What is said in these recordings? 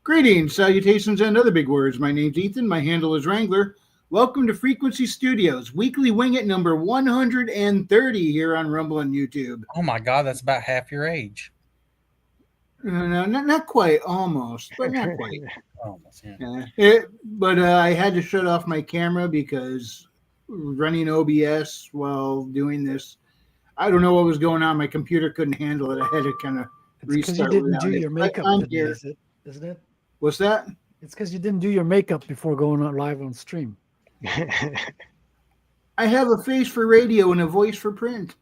Greetings, salutations, and other big words. My name's Ethan. My handle is Wrangler. Welcome to Frequency Studios, weekly Wing It number 130 here on Rumble and YouTube. Oh my God, that's about half your age. No, not quite, almost, but not quite. Almost, yeah. But I had to shut off my camera because running OBS while doing this, I don't know what was going on. My computer couldn't handle it. I had to kind of restart. Because you didn't do your makeup today, isn't it? What's that? It's because you didn't do your makeup before going on live on stream. I have a face for radio and a voice for print.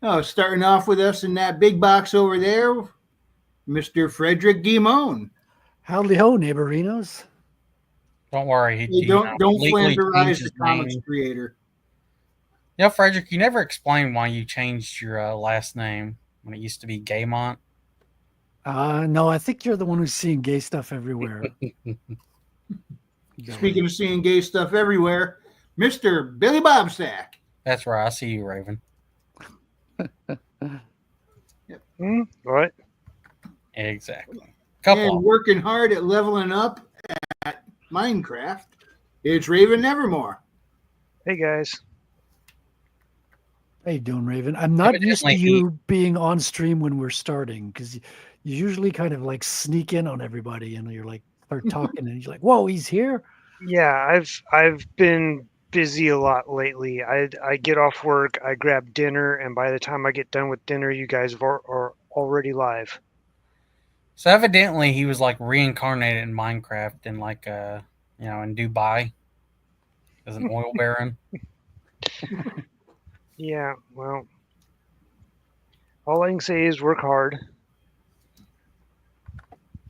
Oh, starting off with us in that big box over there, Mr. Frederick Guimone. Howdy ho, neighborinos. Don't worry. Hey, don't flanderize the comics creator. Yeah, Frederick, you never explained why you changed your last name when it used to be Gaymont. No, I think you're the one who's seeing gay stuff everywhere. Speaking of seeing gay stuff everywhere, Mr. Billy Bobstack. That's right. I see you, Raven. Yep. Right. Exactly. And working hard at leveling up at Minecraft, it's Raven Nevermore. Hey, guys. How you doing, Raven? I'm not used to you being on stream when we're starting because you usually kind of like sneak in on everybody and you're like start talking and you're like, whoa, he's here. Yeah, I've been busy a lot lately. I get off work, I grab dinner, and by the time I get done with dinner, you guys are already live. So evidently he was like reincarnated in Minecraft in like in Dubai as an oil baron. Yeah, well, all I can say is work hard.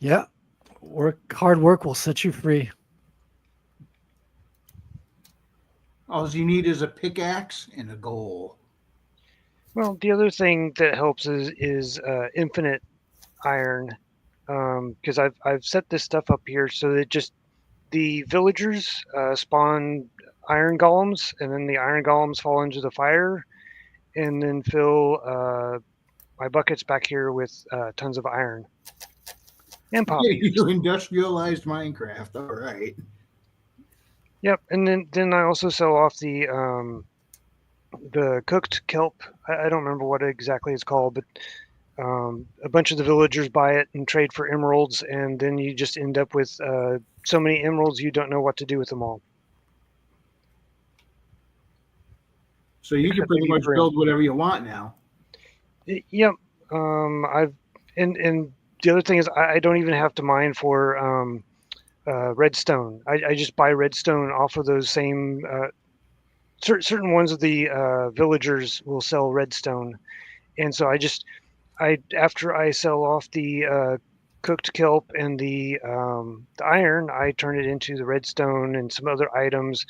Yeah, hard work will set you free. All you need is a pickaxe and a goal. Well, the other thing that helps is infinite iron, because I've set this stuff up here so that just the villagers spawn iron golems, and then the iron golems fall into the fire, and then fill my buckets back here with tons of iron. And poppies. You industrialized Minecraft. All right. Yep, and then I also sell off the cooked kelp. I don't remember what exactly it's called, but a bunch of the villagers buy it and trade for emeralds, and then you just end up with so many emeralds you don't know what to do with them all. So you can pretty much build whatever you want now. Yep. And the other thing is I don't even have to mine for redstone. I just buy redstone off of those same certain ones of the villagers will sell redstone, and so after I sell off the cooked kelp and the iron, I turn it into the redstone and some other items.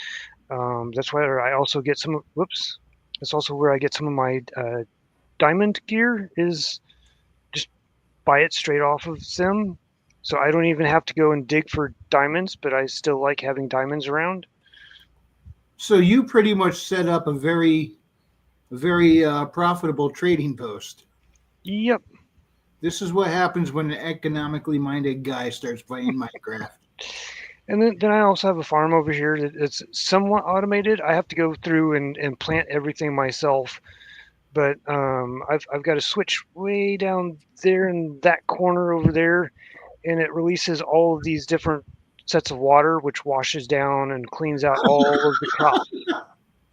That's where I also get some. Whoops. That's also where I get some of my diamond gear. Is just buy it straight off of them. So I don't even have to go and dig for diamonds, but I still like having diamonds around. So you pretty much set up a very profitable trading post. Yep. This is what happens when an economically minded guy starts playing Minecraft. And then I also have a farm over here that's somewhat automated. I have to go through and plant everything myself. But I've got a switch way down there in that corner over there, and it releases all of these different sets of water, which washes down and cleans out all of the crops.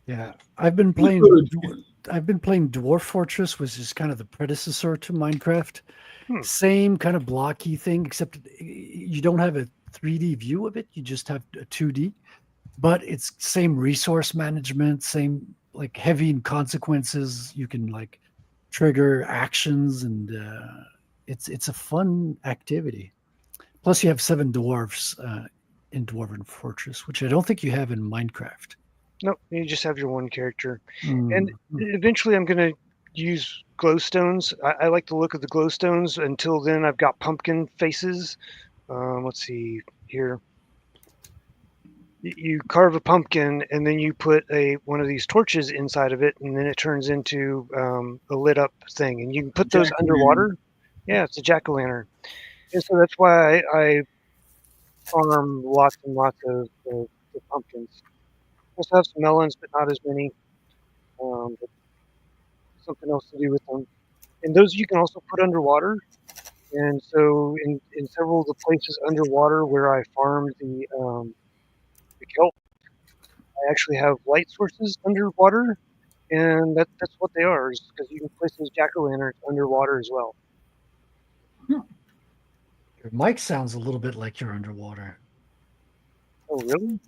Yeah, I've been playing Dwarf Fortress, which is kind of the predecessor to Minecraft. Same kind of blocky thing, except you don't have a 3D view of it. You just have a 2D. But it's same resource management, same like heavy in consequences. You can like trigger actions, and it's a fun activity. Plus, you have 7 dwarves in Dwarven Fortress, which I don't think you have in Minecraft. Nope, you just have your one character. And eventually I'm going to use glowstones. I like the look of the glowstones. Until then, I've got pumpkin faces. Let's see here. You carve a pumpkin, and then you put one of these torches inside of it, and then it turns into a lit up thing. And you can put those underwater. Yeah, it's a jack-o'-lantern. And so that's why I farm lots and lots of pumpkins. Also have some melons, but not as many. But something else to do with them. And those you can also put underwater. And so in several of the places underwater where I farm the kelp, I actually have light sources underwater. And that's what they are, is because you can place those jack-o'-lanterns underwater as well. Your mic sounds a little bit like you're underwater. Oh, really?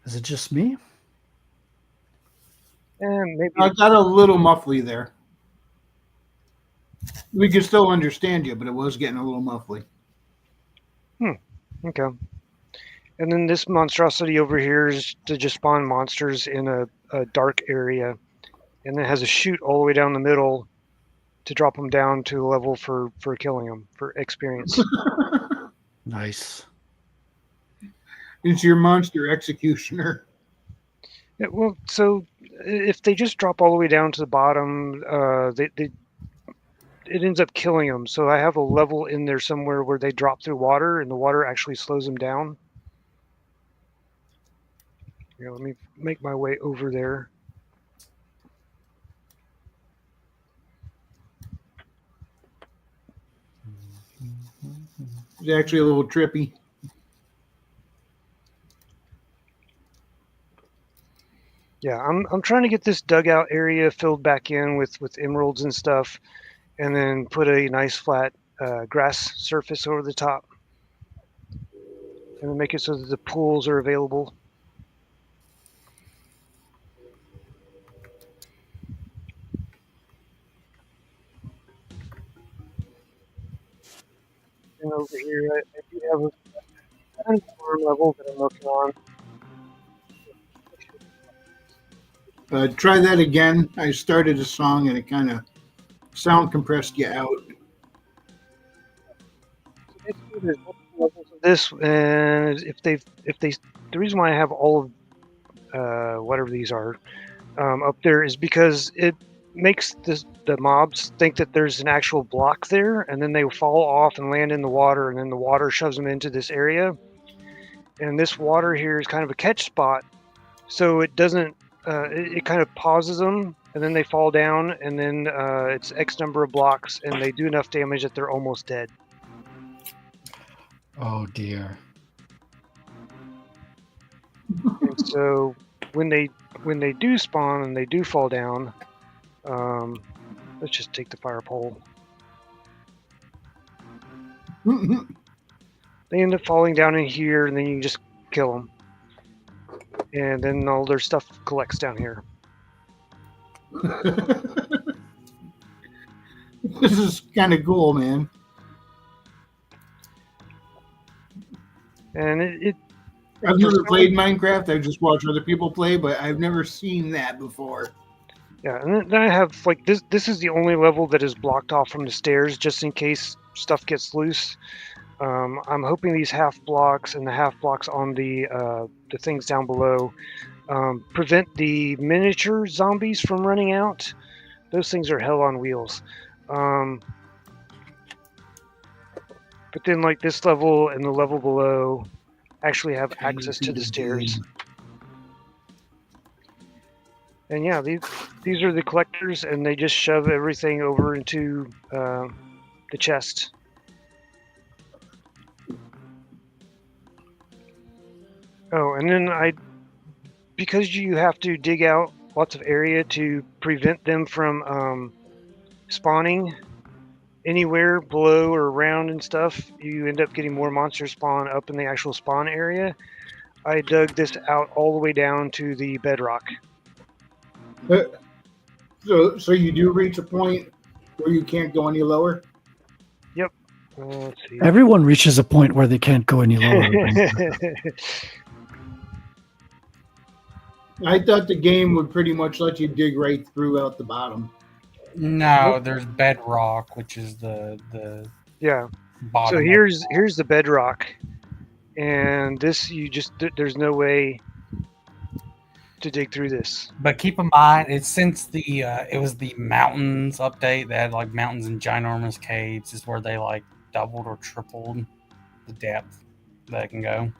Is it just me? And maybe I got a little muffly there. We can still understand you, but it was getting a little muffly. okay. And then this monstrosity over here is to just spawn monsters in a dark area, and it has a chute all the way down the middle to drop them down to a level for killing them for experience. Nice. It's your monster executioner. Yeah, well, so if they just drop all the way down to the bottom, it ends up killing them. So I have a level in there somewhere where they drop through water, and the water actually slows them down. Here, let me make my way over there. It's actually a little trippy. Yeah, I'm trying to get this dugout area filled back in with emeralds and stuff, and then put a nice flat grass surface over the top, and then make it so that the pools are available. And over here, I do have a kind of farm level that I'm working on. Try that again. I started a song and it kind of sound compressed you out. So basically, there's multiple levels of this, and the reason why I have all of whatever these are up there is because it makes the mobs think that there's an actual block there, and then they fall off and land in the water, and then the water shoves them into this area. And this water here is kind of a catch spot, so it doesn't. It kind of pauses them, and then they fall down, and then it's X number of blocks, and they do enough damage that they're almost dead. Oh dear. And so when they do spawn and they do fall down, let's just take the fire pole. They end up falling down in here, and then you can just kill them. And then all their stuff collects down here. This is kind of cool, man. And I've never played Minecraft. I just watch other people play, but I've never seen that before. Yeah, and then I have like this. This is the only level that is blocked off from the stairs, just in case stuff gets loose. I'm hoping these half blocks and the half blocks on the things down below prevent the miniature zombies from running out. Those things are hell on wheels. But then, like this level and the level below actually have access to the stairs. And yeah, these are the collectors, and they just shove everything over into the chest. Oh, and then because you have to dig out lots of area to prevent them from spawning anywhere below or around and stuff, you end up getting more monsters spawn up in the actual spawn area. I dug this out all the way down to the bedrock. So you do reach a point where you can't go any lower? Yep. Let's see. Everyone reaches a point where they can't go any lower. I thought the game would pretty much let you dig right through out the bottom. No, there's bedrock, which is the Yeah. bottom. So here's the bedrock, and this there's no way to dig through this. But keep in mind, it's since it was the mountains update. They had like mountains and ginormous caves. Is where they like doubled or tripled the depth that it can go.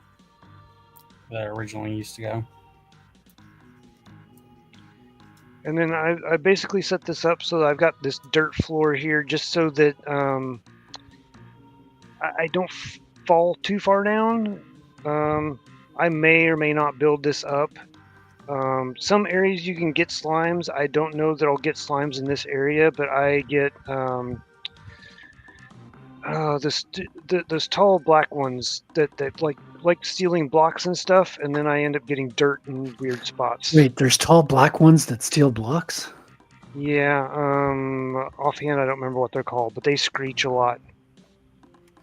That it originally used to go. And then I basically set this up so that I've got this dirt floor here just so that I don't fall too far down. I may or may not build this up. Some areas you can get slimes. I don't know that I'll get slimes in this area, but I get those tall black ones that like stealing blocks and stuff, and then I end up getting dirt in weird spots. Wait, there's tall black ones that steal blocks? Yeah, offhand I don't remember what they're called, but they screech a lot.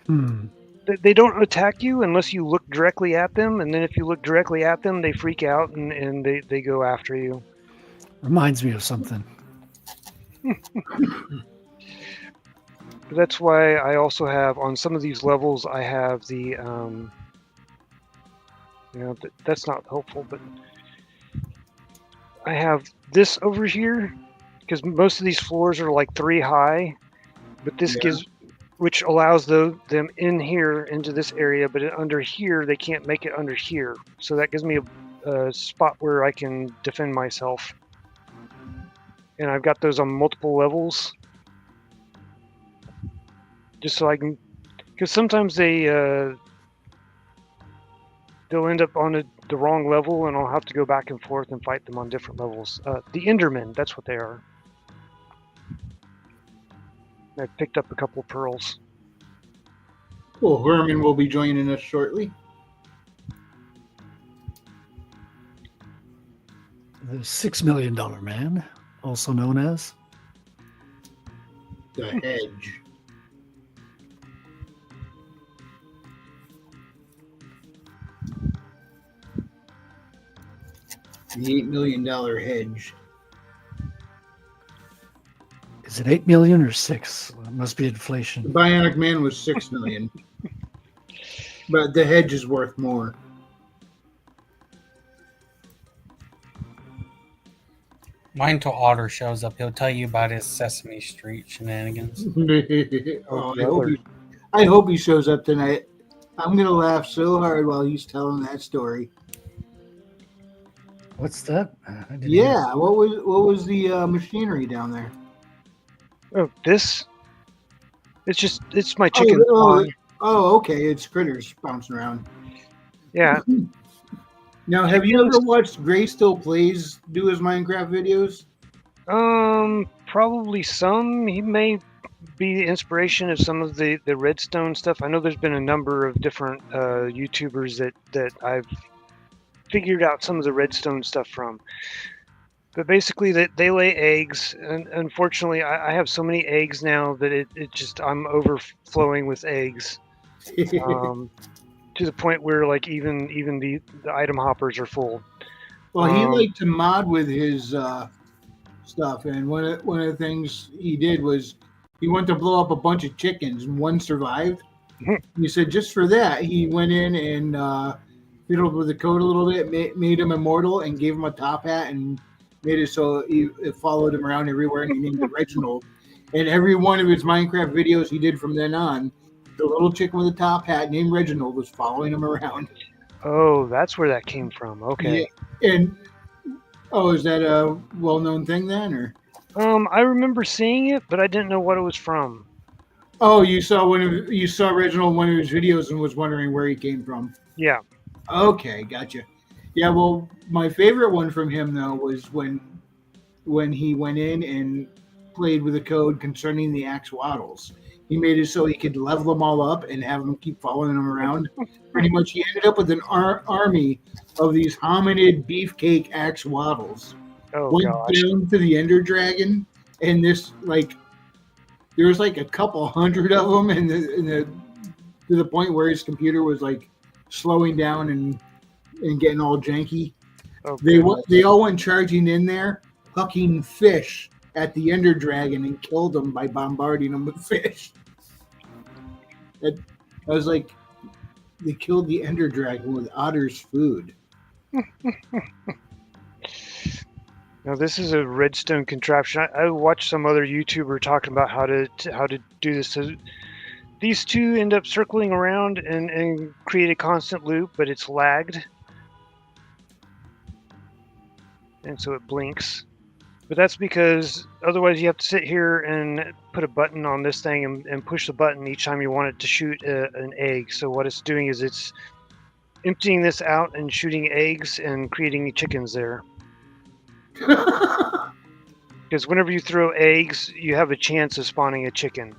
They don't attack you unless you look directly at them, and then if you look directly at them, they freak out and they go after you. Reminds me of something. That's why I also have, on some of these levels, I have the, that's not helpful, but I have this over here, because most of these floors are like 3 high, but this gives, which allows them in here into this area, but under here, they can't make it under here. So that gives me a spot where I can defend myself. And I've got those on multiple levels. Just so I can, because sometimes they'll end up on the wrong level, and I'll have to go back and forth and fight them on different levels. The Endermen, that's what they are. I picked up a couple of pearls. Well, Herman will be joining us shortly. The $6 Million Man, also known as The Hedge. The $8 million hedge. Is it 8 million or 6? It must be inflation. The Bionic Man was 6 million. But the hedge is worth more. Wait until Otter shows up. He'll tell you about his Sesame Street shenanigans. I hope he shows up tonight. I'm going to laugh so hard while he's telling that story. What's that? Yeah, what was the machinery down there? Oh, this? It's my chicken spawn. Oh, okay. It's critters bouncing around. Yeah. Now, have you ever watched Gray Still Plays do his Minecraft videos? Probably some. He may be the inspiration of some of the redstone stuff. I know there's been a number of different YouTubers that I've figured out some of the redstone stuff from. But basically, they lay eggs, and unfortunately, I have so many eggs now that it just, I'm overflowing with eggs, to the point where like even the item hoppers are full. Well, he liked to mod with his stuff, and one of the things he did was he went to blow up a bunch of chickens, and one survived. He said just for that, he went in and fiddled with the code a little bit, made him immortal, and gave him a top hat, and made it so it followed him around everywhere, and he named it Reginald. And every one of his Minecraft videos he did from then on, the little chicken with the top hat named Reginald was following him around. Oh, that's where that came from. Okay. Yeah. And is that a well-known thing then, or? I remember seeing it, but I didn't know what it was from. Oh, you saw Reginald in one of his videos and was wondering where he came from. Yeah. Okay, gotcha. Yeah, well, my favorite one from him though was when he went in and played with the code concerning the axolotls. He made it so he could level them all up and have them keep following him around. Pretty much, he ended up with an army of these hominid beefcake axolotls. Oh, went gosh. down to the Ender Dragon, and there was like a couple hundred of them, and to the point where his computer was like slowing down and getting all janky. Oh, They all went charging in there, hucking fish at the Ender Dragon and killed him by bombarding him with fish. I was like, they killed the Ender Dragon with Otter's food. Now this is a redstone contraption. I watched some other YouTuber talking about how to do this. So these two end up circling around and create a constant loop, but it's lagged, and so it blinks. But that's because otherwise you have to sit here and put a button on this thing and push the button each time you want it to shoot an egg. So what it's doing is it's emptying this out and shooting eggs and creating chickens there. Because whenever you throw eggs, you have a chance of spawning a chicken.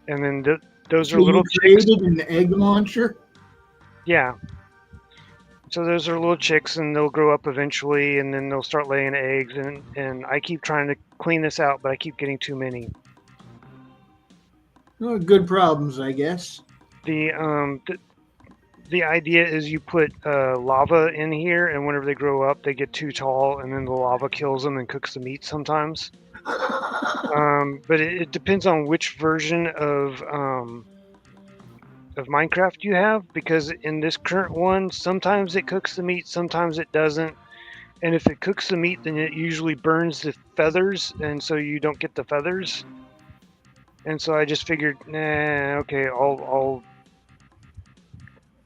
And then those are little chicks. You created an egg launcher? Yeah. So those are little chicks, and they'll grow up eventually, and then they'll start laying eggs. And I keep trying to clean this out, but I keep getting too many. Well, good problems, I guess. The idea is you put lava in here, and whenever they grow up, they get too tall, and then the lava kills them and cooks the meat sometimes. But it depends on which version of Minecraft you have, because in this current one, sometimes it cooks the meat, sometimes it doesn't. And if it cooks the meat, then it usually burns the feathers, and so you don't get the feathers. And so I just figured, nah, okay,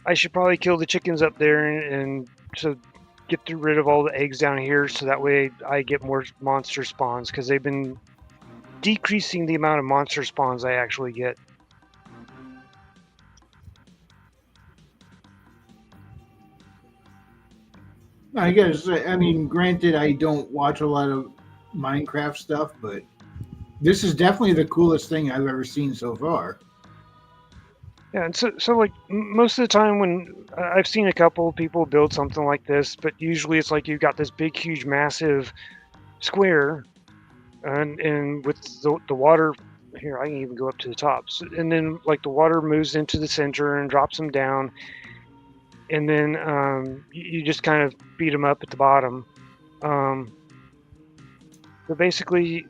I should probably kill the chickens up there and so get rid of all the eggs down here, so that way I get more monster spawns, because they've been decreasing the amount of monster spawns I actually get. I guess, I mean, granted, I don't watch a lot of Minecraft stuff, but this is definitely the coolest thing I've ever seen so far. Yeah, and so like most of the time when I've seen a couple of people build something like this, but usually it's like you've got this big, huge, massive square, and with the water here, I can even go up to the top. So, and then like the water moves into the center and drops them down, and then you just kind of beat them up at the bottom. But basically,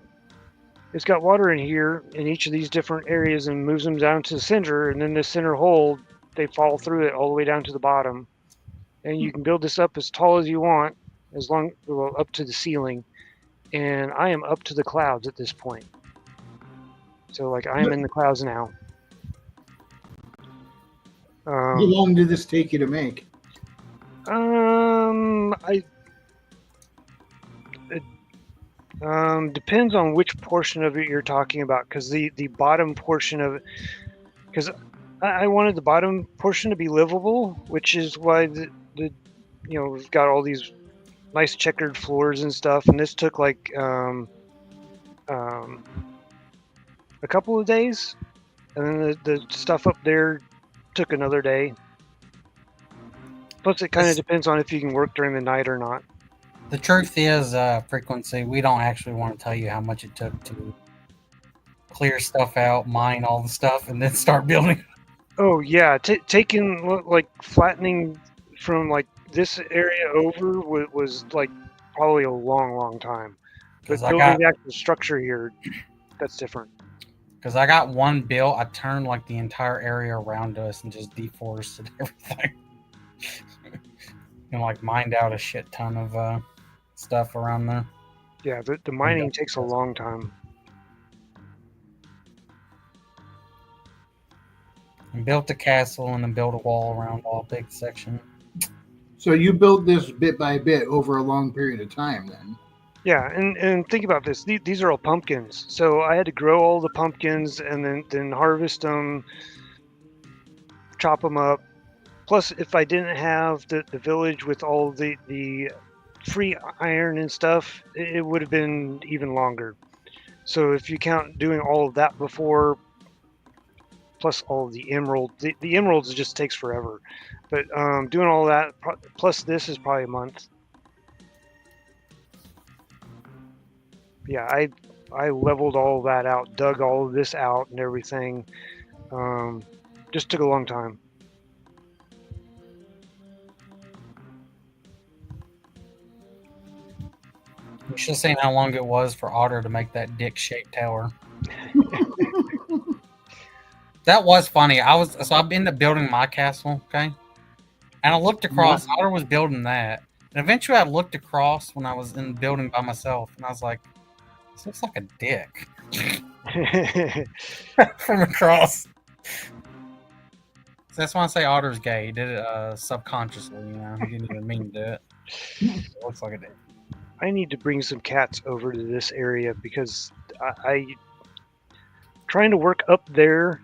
it's got water in here in each of these different areas and moves them down to the center, and then the center hole, they fall through it all the way down to the bottom. And you can build this up as tall as you want, up to the ceiling. And I am up to the clouds at this point. So like I am in the clouds now. How long did this take you to make? Depends on which portion of it you're talking about, because the bottom portion of it, because I wanted the bottom portion to be livable, which is why we've got all these nice checkered floors and stuff, and this took like a couple of days, and then the stuff up there took another day. Plus, it kind of depends on if you can work during the night or not. The truth is, Frequency, we don't actually want to tell you how much it took to clear stuff out, mine all the stuff, and then start building. Oh yeah, taking like flattening from like this area over was like probably a long time. But building the actual structure here, that's different. Because I got one built, I turned like the entire area around us and just deforested everything. And like mined out a shit ton of stuff around there. Yeah, the mining takes a long time. And built a castle and then built a wall around all big section. So you built this bit by bit over a long period of time then? Yeah, and think about this. These are all pumpkins. So I had to grow all the pumpkins and then harvest them, chop them up. Plus, if I didn't have the village with all the free iron and stuff, it would have been even longer. So if you count doing all of that before, plus all of the emerald, the emeralds just takes forever. But doing all that, plus this is probably a month. Yeah, I leveled all of that out, dug all of this out and everything. Just took a long time. You should have seen how long it was for Otter to make that dick-shaped tower. That was funny. I've been to building my castle, okay? And I looked across. Otter was building that. And eventually I looked across when I was in the building by myself, and I was like, this looks like a dick. From across. So that's why I say Otter's gay. He did it subconsciously, you know. He didn't even mean to do it. It looks like a dick. I need to bring some cats over to this area because I trying to work up there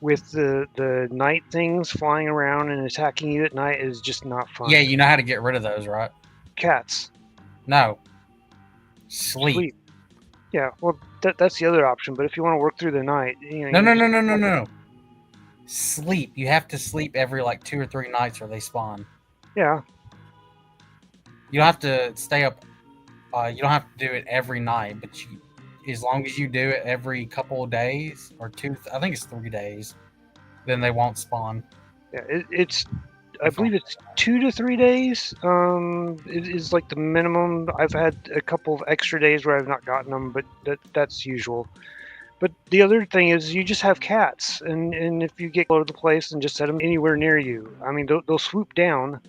with the night things flying around and attacking you at night is just not fun. Yeah, you know how to get rid of those, right? Cats. No. Sleep. Yeah, well, that's the other option. But if you want to work through the night, you know, No. Sleep. You have to sleep every like 2 or 3 nights or they spawn. Yeah. You don't have to stay up. You don't have to do it every night, but as long as you do it every couple of days or 2, I think it's 3 days, then they won't spawn. Yeah, I believe it's 2 to 3 days. It is like the minimum. I've had a couple of extra days where I've not gotten them, but that's usual. But the other thing is you just have cats, and if you get all over the place and just set them anywhere near you, I mean, they'll swoop down.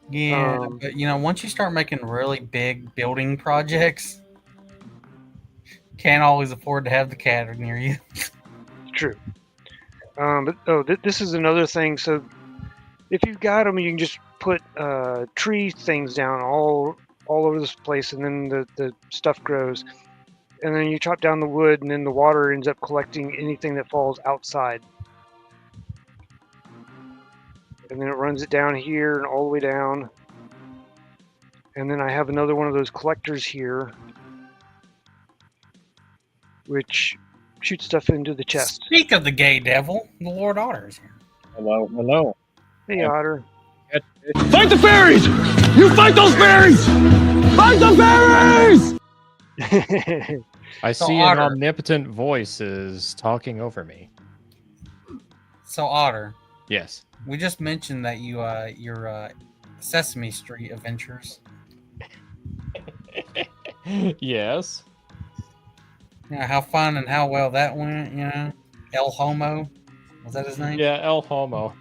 Yeah, but you know, once you start making really big building projects, can't always afford to have the cat near you. True. This is another thing. So if you've got them, you can just put tree things down all over this place, and then the stuff grows. And then you chop down the wood, and then the water ends up collecting anything that falls outside. And then it runs it down here and all the way down. And then I have another one of those collectors here, which shoots stuff into the chest. Speak of the gay devil, the Lord Otter is here. Hello. Hey, Otter. Fight the fairies! You fight those fairies! Fight the fairies! I So see Otter. an omnipotent voice is talking over me. So Otter, Yes. we just mentioned that your Sesame Street adventures. Yes. Yeah, how fun and how well that went. You know, El Homo, was that his name? Yeah, El Homo.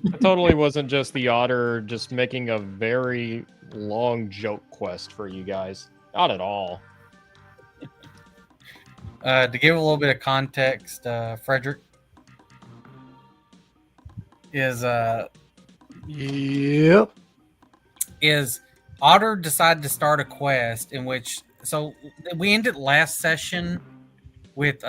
It totally wasn't just the Otter just making a very long joke quest for you guys. Not at all. To give a little bit of context, Frederick is Yep. Otter decided to start a quest in which, so we ended last session with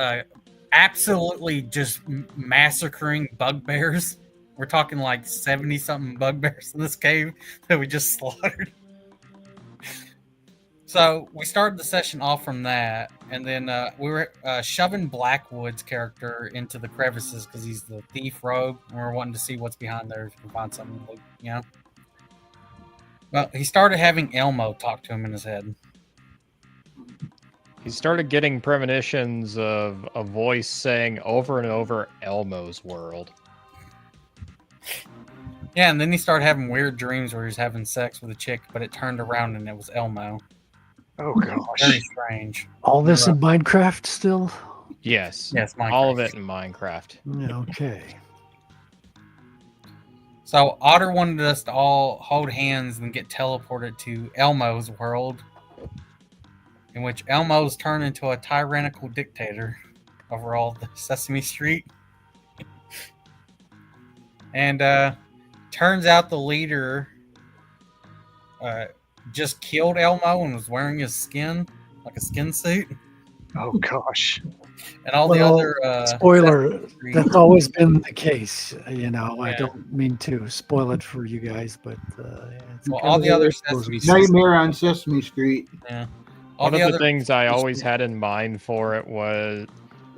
absolutely just massacring bugbears. We're talking like 70 something bugbears in this cave that we just slaughtered. So we started the session off from that, and then we were shoving Blackwood's character into the crevices because he's the thief rogue, and we're wanting to see what's behind there if you can find something, you know. Well, he started having Elmo talk to him in his head. He started getting premonitions of a voice saying over and over, Elmo's world. Yeah, and then he started having weird dreams where he was having sex with a chick, but it turned around and it was Elmo. Oh, gosh. Very strange. All this in Minecraft still? Yes. Yes, Minecraft. All of it in Minecraft. Okay. So Otter wanted us to all hold hands and get teleported to Elmo's world, in which Elmo's turned into a tyrannical dictator over all the Sesame Street. And turns out the leader just killed Elmo and was wearing his skin, like a skin suit. Oh, gosh. And all the other spoiler, Street. that's always been the case. You know, I Yeah. don't mean to spoil it for you guys, but it's Well, kind all of the other way it's supposed to be. Nightmare on Sesame Street. all One of the other things I always had in mind for it was,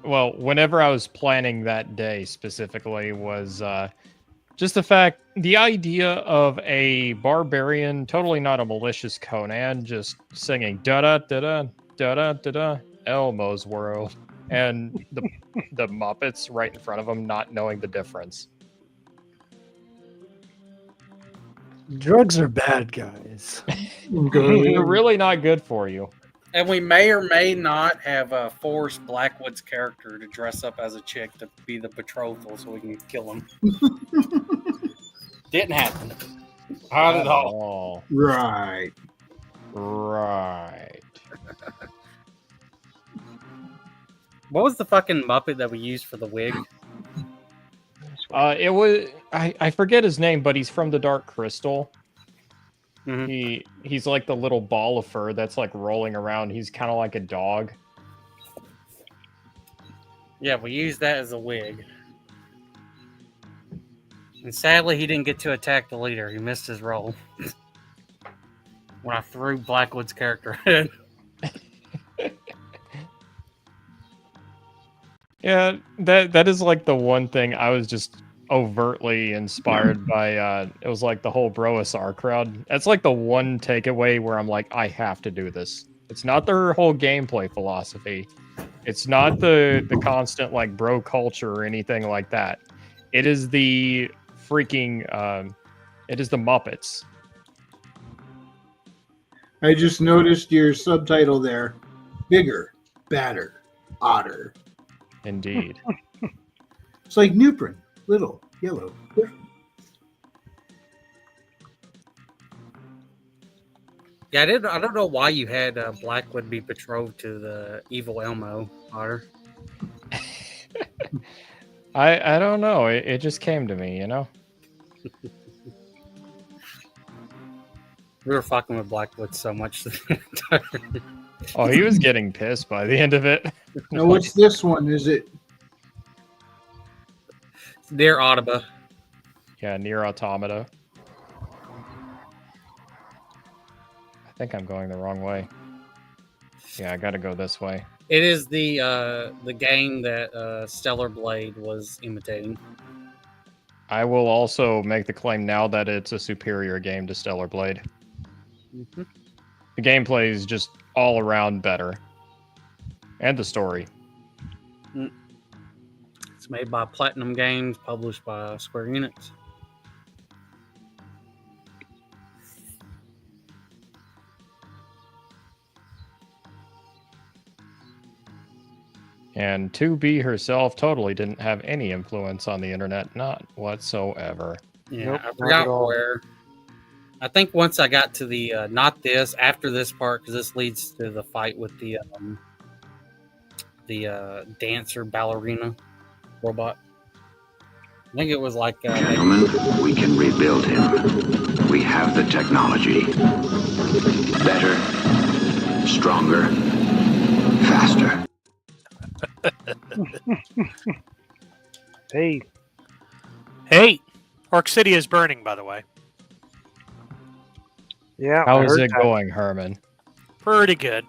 well, whenever I was planning that day specifically, was just the idea of a barbarian, totally not a malicious Conan, just singing da da da da da da da da Elmo's world, and the Muppets right in front of him not knowing the difference. Drugs are bad, guys. They're really not good for you. And we may or may not have forced Blackwood's character to dress up as a chick to be the betrothal so we can kill him. Didn't happen. Not at all. Right. Right. What was the fucking Muppet that we used for the wig? It was I forget his name, but he's from the Dark Crystal. Mhm. He's like the little ball of fur that's like rolling around. He's kind of like a dog. Yeah, we used that as a wig. And sadly, he didn't get to attack the leader. He missed his role. When I threw Blackwood's character in. Yeah, that is like the one thing I was just overtly inspired by. It was like the whole Broasar crowd. That's like the one takeaway where I'm like, I have to do this. It's not their whole gameplay philosophy. It's not the constant like bro culture or anything like that. It is the freaking it is the Muppets. I just noticed your subtitle there. Bigger, badder, odder. Indeed. It's like Nuprin. Little, yellow, different. Yeah, I don't know why you had Blackwood be betrothed to the evil Elmo, Otter. I don't know. It just came to me, you know? We were fucking with Blackwood so much. Oh, he was getting pissed by the end of it. Now, what's this one? Is it? Dear Autoba. Yeah, Near Automata. I think I'm going the wrong way. Yeah, I gotta go this way. It is the game that Stellar Blade was imitating. I will also make the claim now that it's a superior game to Stellar Blade. Mm-hmm. The gameplay is just all around better. And the story. It's made by Platinum Games, published by Square Enix. And 2B herself totally didn't have any influence on the internet, not whatsoever. Yeah, Nope, I not forgot at all. where. I think once I got to the after this part, because this leads to the fight with the dancer ballerina robot. I think it was like Gentlemen, we can rebuild him. We have the technology. Better, stronger, faster. Hey, Hey, Orc City is burning, by the way. yeah. How I is heard it that. going, Herman? Pretty good.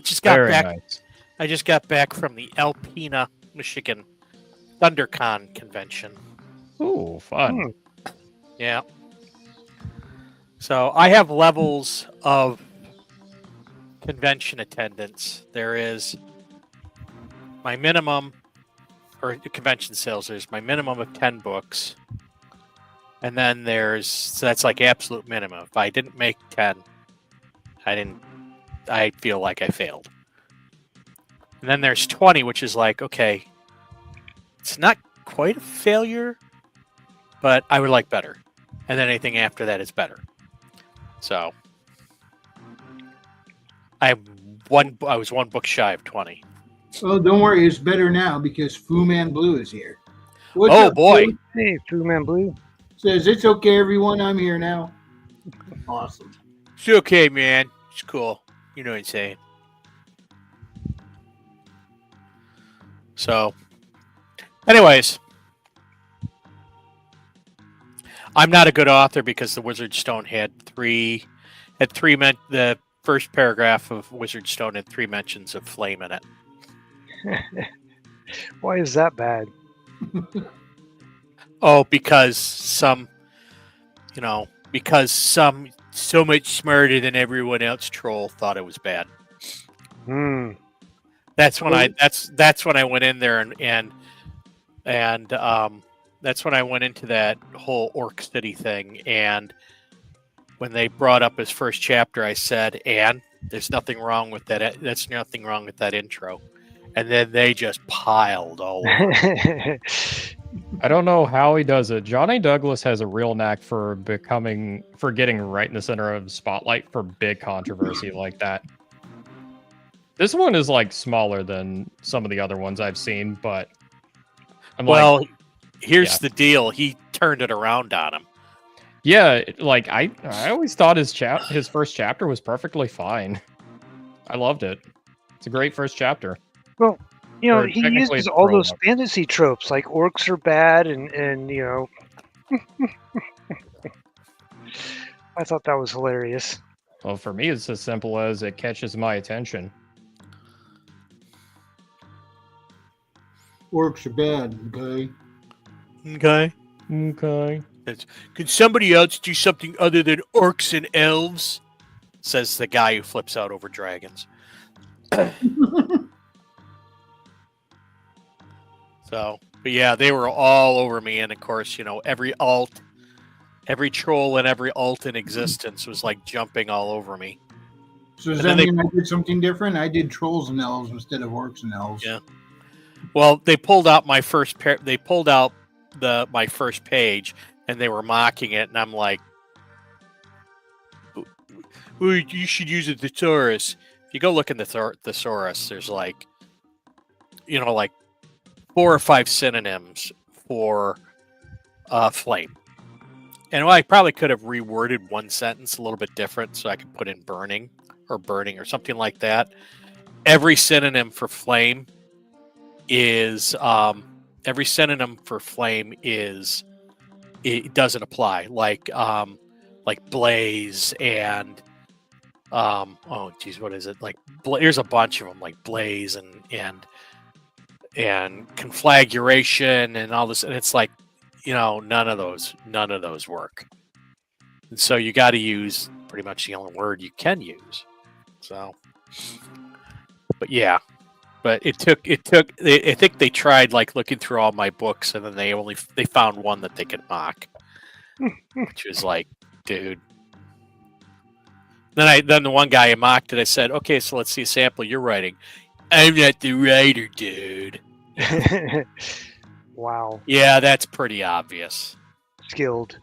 Just got Very back. nice. I just got back from the Alpena, Michigan ThunderCon convention. Ooh, fun. Yeah. So I have levels of convention attendance. There is my minimum, or convention sales, there's my minimum of 10 books. And then so that's like absolute minimum. If I didn't make 10, I feel like I failed. And then there's 20, which is like, okay, it's not quite a failure, but I would like better. And then anything after that is better. So I was one book shy of 20. Oh, don't worry. It's better now because Fu Man Blue is here. What's Oh, up, boy. Fu? Hey, Fu Man Blue. Says it's okay, everyone. I'm here now. Awesome. It's okay, man. It's cool. You know what I'm saying. So, anyways, I'm not a good author because the Wizard Stone had the first paragraph of Wizard Stone had 3 mentions of flame in it. Why is that bad? Oh, because some so much smarter than everyone else troll thought it was bad. That's when that's when I went in there and that's when I went into that whole Orc City thing. And when they brought up his first chapter, I said, "And There's nothing wrong with that. That's nothing wrong with that intro. And then they just piled all over. I don't know how he does it. Johnny Douglas has a real knack for getting right in the center of the spotlight for big controversy like that. This one is like smaller than some of the other ones I've seen, but here's the deal. He turned it around on him. Yeah, like I always thought his first chapter was perfectly fine. I loved it. It's a great first chapter. Well, he technically uses it's all those prologue. fantasy tropes, like orcs are bad, and I thought that was hilarious. Well, for me, it's as simple as it catches my attention. Orcs are bad, okay? Okay. Okay. Could somebody else do something other than orcs and elves? Says the guy who flips out over dragons. So, but yeah, they were all over me, and of course, every troll and every alt in existence was like jumping all over me. So does that mean I did something different? I did trolls and elves instead of orcs and elves. Yeah. Well, they pulled out my first They pulled out my first page, and they were mocking it, and I'm like, "Ooh, you should use a thesaurus." If you go look in the thesaurus, there's like 4 or 5 synonyms for flame. And I probably could have reworded one sentence a little bit different so I could put in burning or something like that. Every synonym for flame is it doesn't apply. Like blaze and what is it? Like there's a bunch of them, like blaze and conflagration and all this, and it's like, none of those work. And so you got to use pretty much the only word you can use. So, but yeah, but it took. I think they tried like looking through all my books, and then they found one that they could mock, which was like, dude. Then the one guy I mocked it. I said, okay, so let's see a sample you're writing. I'm not the writer, dude. Wow. Yeah, that's pretty obvious. Skilled.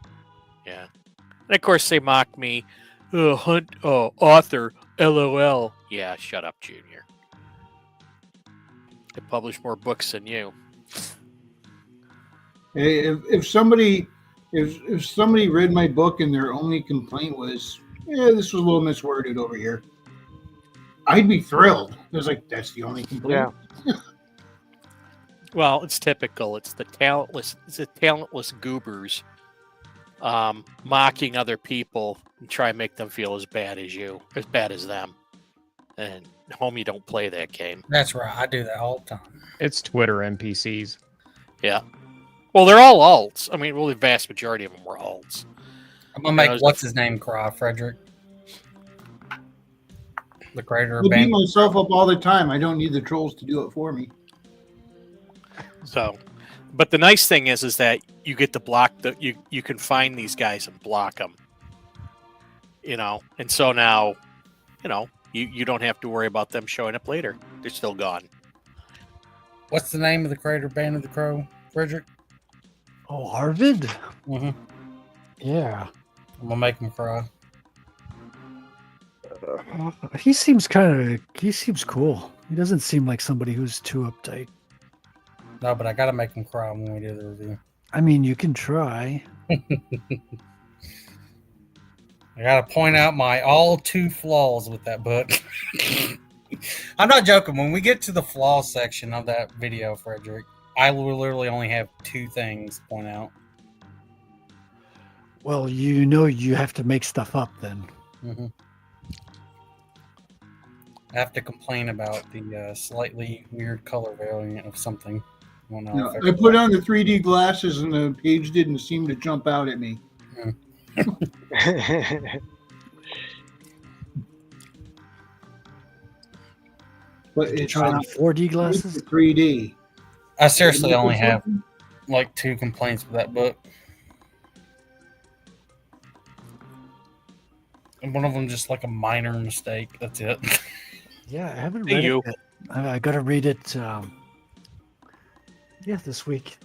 Yeah. And of course they mock me. Author, LOL. Yeah, shut up, Junior. I publish more books than you. Hey, if somebody read my book and their only complaint was, this was a little misworded over here, I'd be thrilled. It was like, that's the only complaint. Yeah. Well, it's typical. It's the talentless goobers mocking other people and try and make them feel as bad as them. And homie, don't play that game. That's right. I do that all the time. It's Twitter NPCs. Yeah. Well, they're all alts. I mean, the vast majority of them were alts. I'm gonna make what's his name cry, Frederick. The creator of I beat myself up all the time. I don't need the trolls to do it for me. So, but the nice thing is that you get to block you can find these guys and block them. And so now, you don't have to worry about them showing up later. They're still gone. What's the name of the creator band of the Crow, Frederick? Oh, Arvid? Mm-hmm. Yeah. I'm gonna make him cry. He seems cool. He doesn't seem like somebody who's too uptight. No, but I gotta make him cry when we do the review. I mean, you can try. I gotta point out my all two flaws with that book. I'm not joking. When we get to the flaw section of that video, Frederick, I will literally only have 2 things to point out. Well, you have to make stuff up then. Mm-hmm. I have to complain about the slightly weird color variant of something. I put on the 3D glasses and the page didn't seem to jump out at me. But it's trying out 4D glasses? 3D. I seriously only have like 2 complaints with that book. And one of them just like a minor mistake. That's it. Yeah, I haven't Hey, read you. it yet. I got to read it. This week.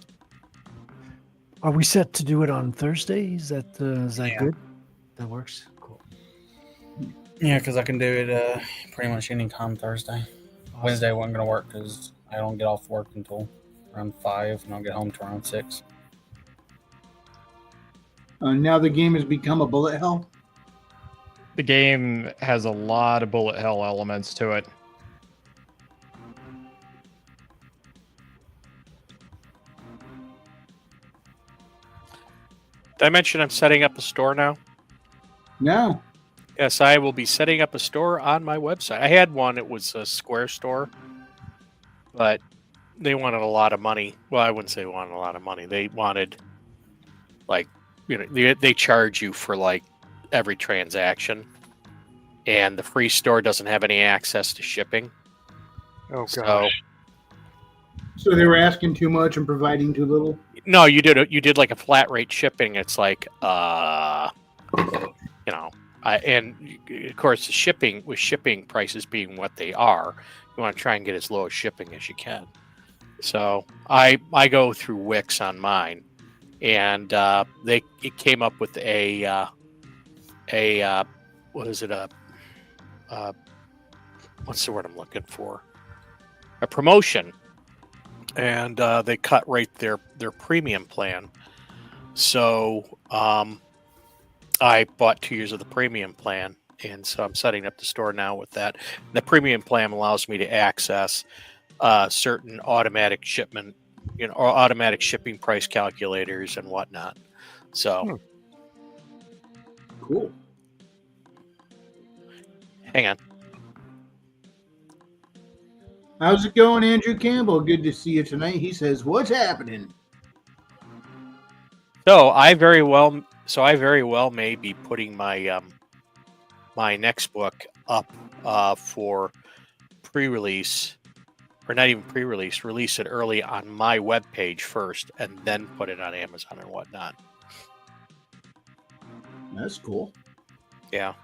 Are we set to do it on Thursday? Is that Yeah. good? That works. Cool. Yeah, because I can do it pretty much any time Thursday. Awesome. Wednesday wasn't going to work because I don't get off work until around 5, and I'll get home to around 6. Now the game has become a bullet hell. The game has a lot of bullet hell elements to it. Did I mention I'm setting up a store now? No. Yes, I will be setting up a store on my website. I had one. It was a Square store, but they wanted a lot of money. Well, I wouldn't say they wanted a lot of money. They wanted, like, they charge you for, like, every transaction. And the free store doesn't have any access to shipping. Oh, gosh. So they were asking too much and providing too little? No, you did like a flat rate shipping. It's like, and of course the shipping prices being what they are, you want to try and get as low as shipping as you can. So I go through Wix on mine, and it came up with a what's the word I'm looking for? A promotion. And they cut right their premium plan. So I bought 2 years of the premium plan, and so I'm setting up the store now with that. And the premium plan allows me to access certain automatic shipment, or automatic shipping price calculators and whatnot. So Cool. Hang on. How's it going, Andrew Campbell? Good to see you tonight. He says, "What's happening?" So I very well may be putting my my next book up for pre-release, or not even pre-release. Release it early on my webpage first, and then put it on Amazon and whatnot. That's cool. Yeah.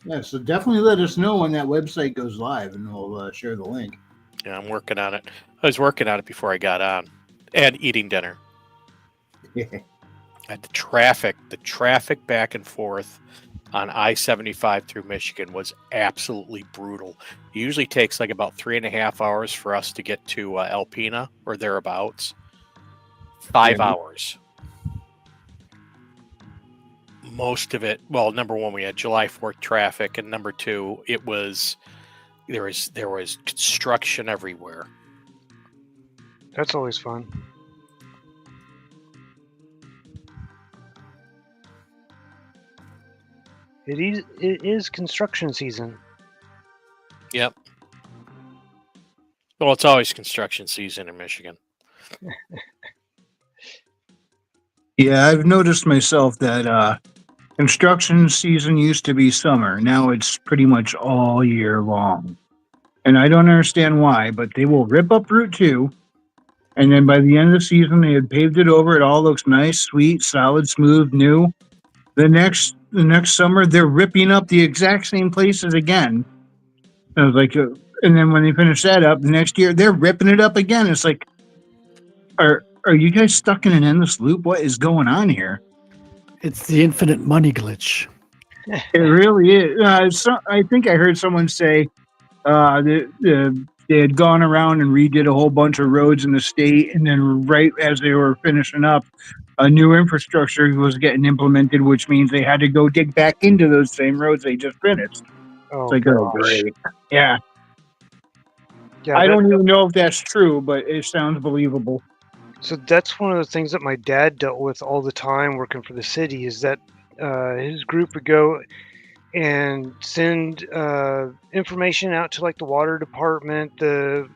Yeah, so definitely let us know when that website goes live, and we'll share the link. Yeah, I'm working on it. I was working on it before I got on, and eating dinner. And the traffic back and forth on I-75 through Michigan was absolutely brutal. It usually takes like about 3.5 hours for us to get to Alpena or thereabouts. 5 hours. Most of it, well, number one, we had July 4th traffic, and number two, there was construction everywhere. That's always fun. It is construction season. Yep. Well, it's always construction season in Michigan. Yeah, I've noticed myself that construction season used to be summer. Now it's pretty much all year long. And I don't understand why, but they will rip up Route 2, and then by the end of the season, they had paved it over. It all looks nice, sweet, solid, smooth, new. The next summer, they're ripping up the exact same places again. And I was like, and then when they finish that up, the next year, they're ripping it up again. It's like, are you guys stuck in an endless loop? What is going on here? It's the infinite money glitch. It really is. I think I heard someone say they had gone around and redid a whole bunch of roads in the state, and then right as they were finishing up, a new infrastructure was getting implemented, which means they had to go dig back into those same roads they just finished. Oh, it's like, oh, great. Yeah. Yeah, I don't even know if that's true, but it sounds believable. So that's one of the things that my dad dealt with all the time working for the city, is that his group would go and send information out to like the water department, the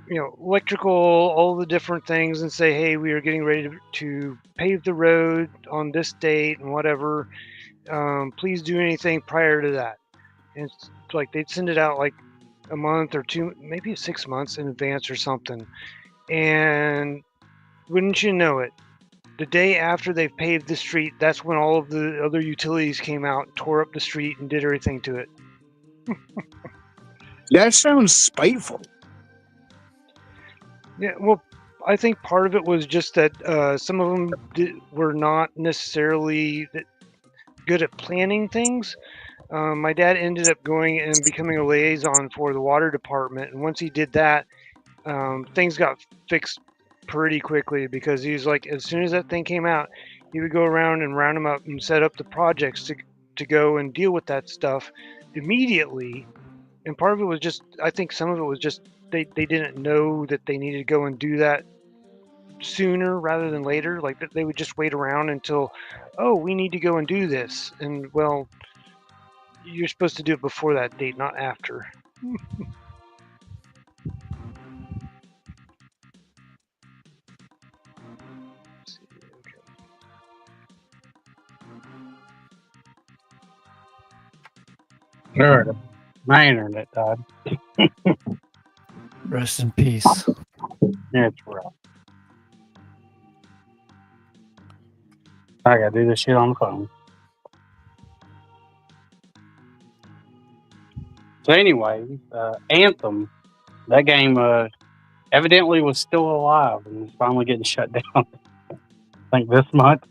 electrical, all the different things, and say, hey, we are getting ready to pave the road on this date and whatever. Please do anything prior to that. And it's like they'd send it out like a month or two, maybe 6 months in advance or something. And wouldn't you know it, the day after they paved the street, that's when all of the other utilities came out, tore up the street, and did everything to it. That sounds spiteful. Yeah, well, I think part of it was just that some of them were not necessarily good at planning things. My dad ended up going and becoming a liaison for the water department, and once he did that, things got fixed pretty quickly because he was like, as soon as that thing came out, he would go around and round them up and set up the projects to go and deal with that stuff immediately. And part of it was just, I think some of it was just they didn't know that they needed to go and do that sooner rather than later. Like they would just wait around until, oh, we need to go and do this. And well, you're supposed to do it before that date, not after. Sure. My internet died. Rest in peace. It's rough. I gotta do this shit on the phone. So anyway, Anthem, that game evidently was still alive and is finally getting shut down. I think this month.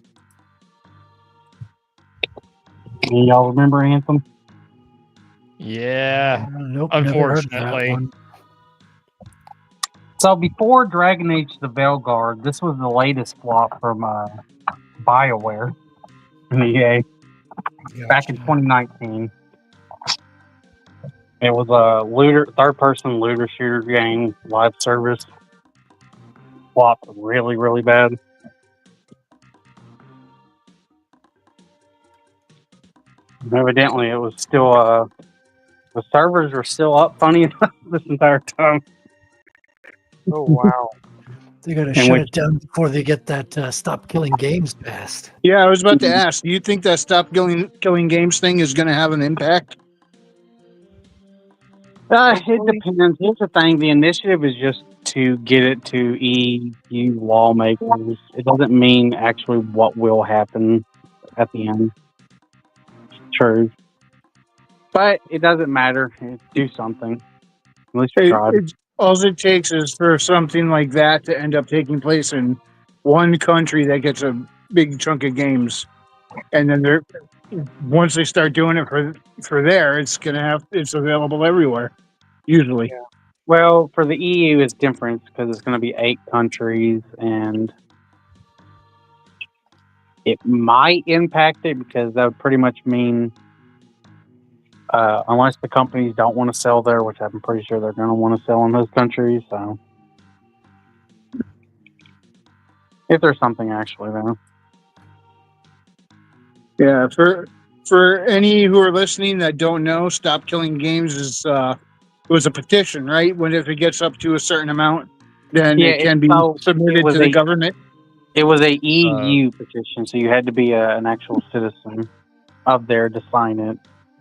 Y'all remember Anthem? Yeah. Nope, never heard of that Unfortunately. one. So before Dragon Age the Veilguard, this was the latest flop from BioWare in EA back in 2019. It was a third-person looter shooter game, live service. Flopped really, really bad. And evidently, it was still the servers were still up. Funny enough, this entire time. Oh wow! They got to shut it down before they get that Stop Killing Games passed. Yeah, I was about to ask. Do you think that Stop Killing Games thing is going to have an impact? It depends. Here's the thing: the initiative is just to get it to EU lawmakers. It doesn't mean actually what will happen at the end. True, but it doesn't matter. Do something. At least you tried. All it takes is for something like that to end up taking place in one country that gets a big chunk of games, and then once they start doing it for there, it's available everywhere. Usually, yeah. Well, for the EU, it's different because it's going to be 8 countries, and it might impact it because that would pretty much mean, unless the companies don't want to sell there, which I'm pretty sure they're going to want to sell in those countries. So, if there's something actually there. Yeah, for any who are listening that don't know, Stop Killing Games is it was a petition, right? If it gets up to a certain amount, then it can be submitted to the government. It was a EU petition, so you had to be an actual citizen of there to sign it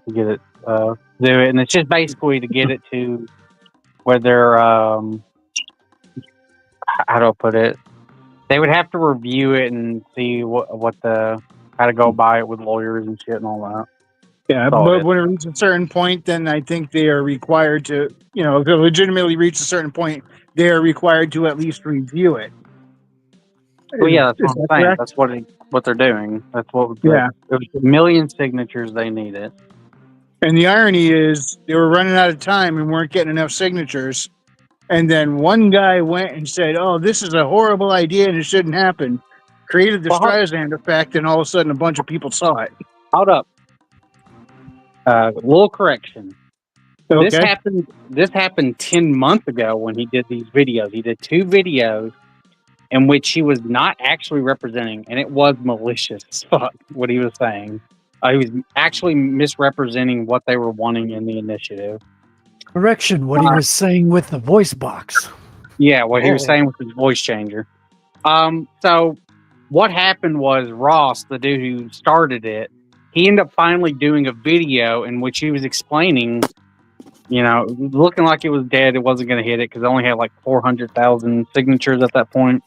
to get it do it, and it's just basically to get it to where they're how do I put it? They would have to review it and see how to go by it with lawyers and shit and all that. Yeah, but when it reaches a certain point, then I think they are required to, if it legitimately reaches a certain point, they are required to at least review it. Well, yeah, that's what I'm saying. That's what they're doing. That's what. Yeah, it was 1 million signatures they needed. And the irony is, they were running out of time and weren't getting enough signatures. And then one guy went and said, "Oh, this is a horrible idea and it shouldn't happen." Created the Streisand effect, and all of a sudden, a bunch of people saw it. Hold up. Little correction. Okay. This happened 10 months ago when he did these videos. He did 2 videos in which he was not actually representing, and it was malicious as fuck what he was saying. He was actually misrepresenting what they were wanting in the initiative. Correction, what he was saying with the voice box. Yeah, what he was saying with his voice changer. So what happened was Ross, the dude who started it, he ended up finally doing a video in which he was explaining, looking like it was dead. It wasn't going to hit it because it only had like 400,000 signatures at that point.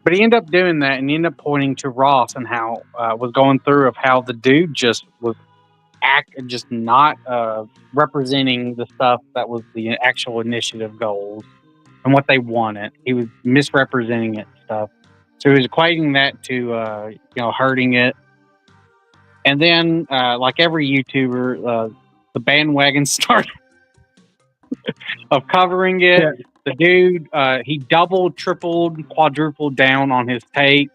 But he ended up doing that, and he ended up pointing to Ross and how was going through of how the dude just was just not representing the stuff that was the actual initiative goals and what they wanted. He was misrepresenting it and stuff. So he was equating that to hurting it. And then, like every YouTuber, the bandwagon started of covering it. Yeah. The dude, he doubled, tripled, quadrupled down on his take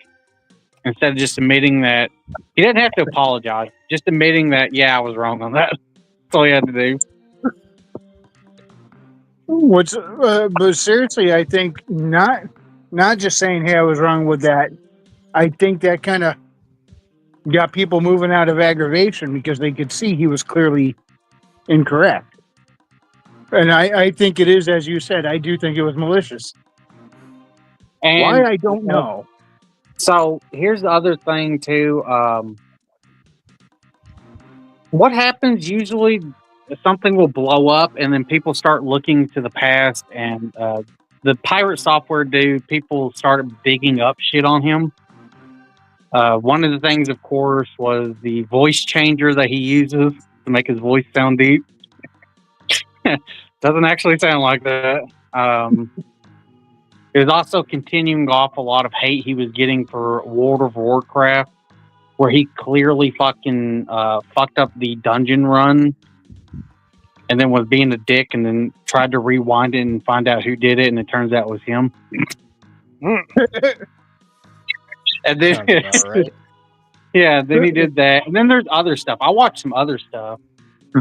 instead of just admitting that he didn't have to apologize, just admitting that, yeah, I was wrong on that. That's all he had to do. But seriously, I think not just saying, hey, I was wrong with that. I think that kind of got people moving out of aggravation because they could see he was clearly incorrect. And I think it is, as you said, I do think it was malicious. And why, I don't know. So here's the other thing too. What happens usually? Something will blow up, and then people start looking to the past. And the pirate software dude, people started digging up shit on him. One of the things, of course, was the voice changer that he uses to make his voice sound deep. Doesn't actually sound like that. It was also continuing off a lot of hate he was getting for World of Warcraft, where he clearly fucking fucked up the dungeon run and then was being a dick and then tried to rewind it and find out who did it, and it turns out it was him. And then, right. yeah, then he did that. And then there's other stuff. I watched some other stuff.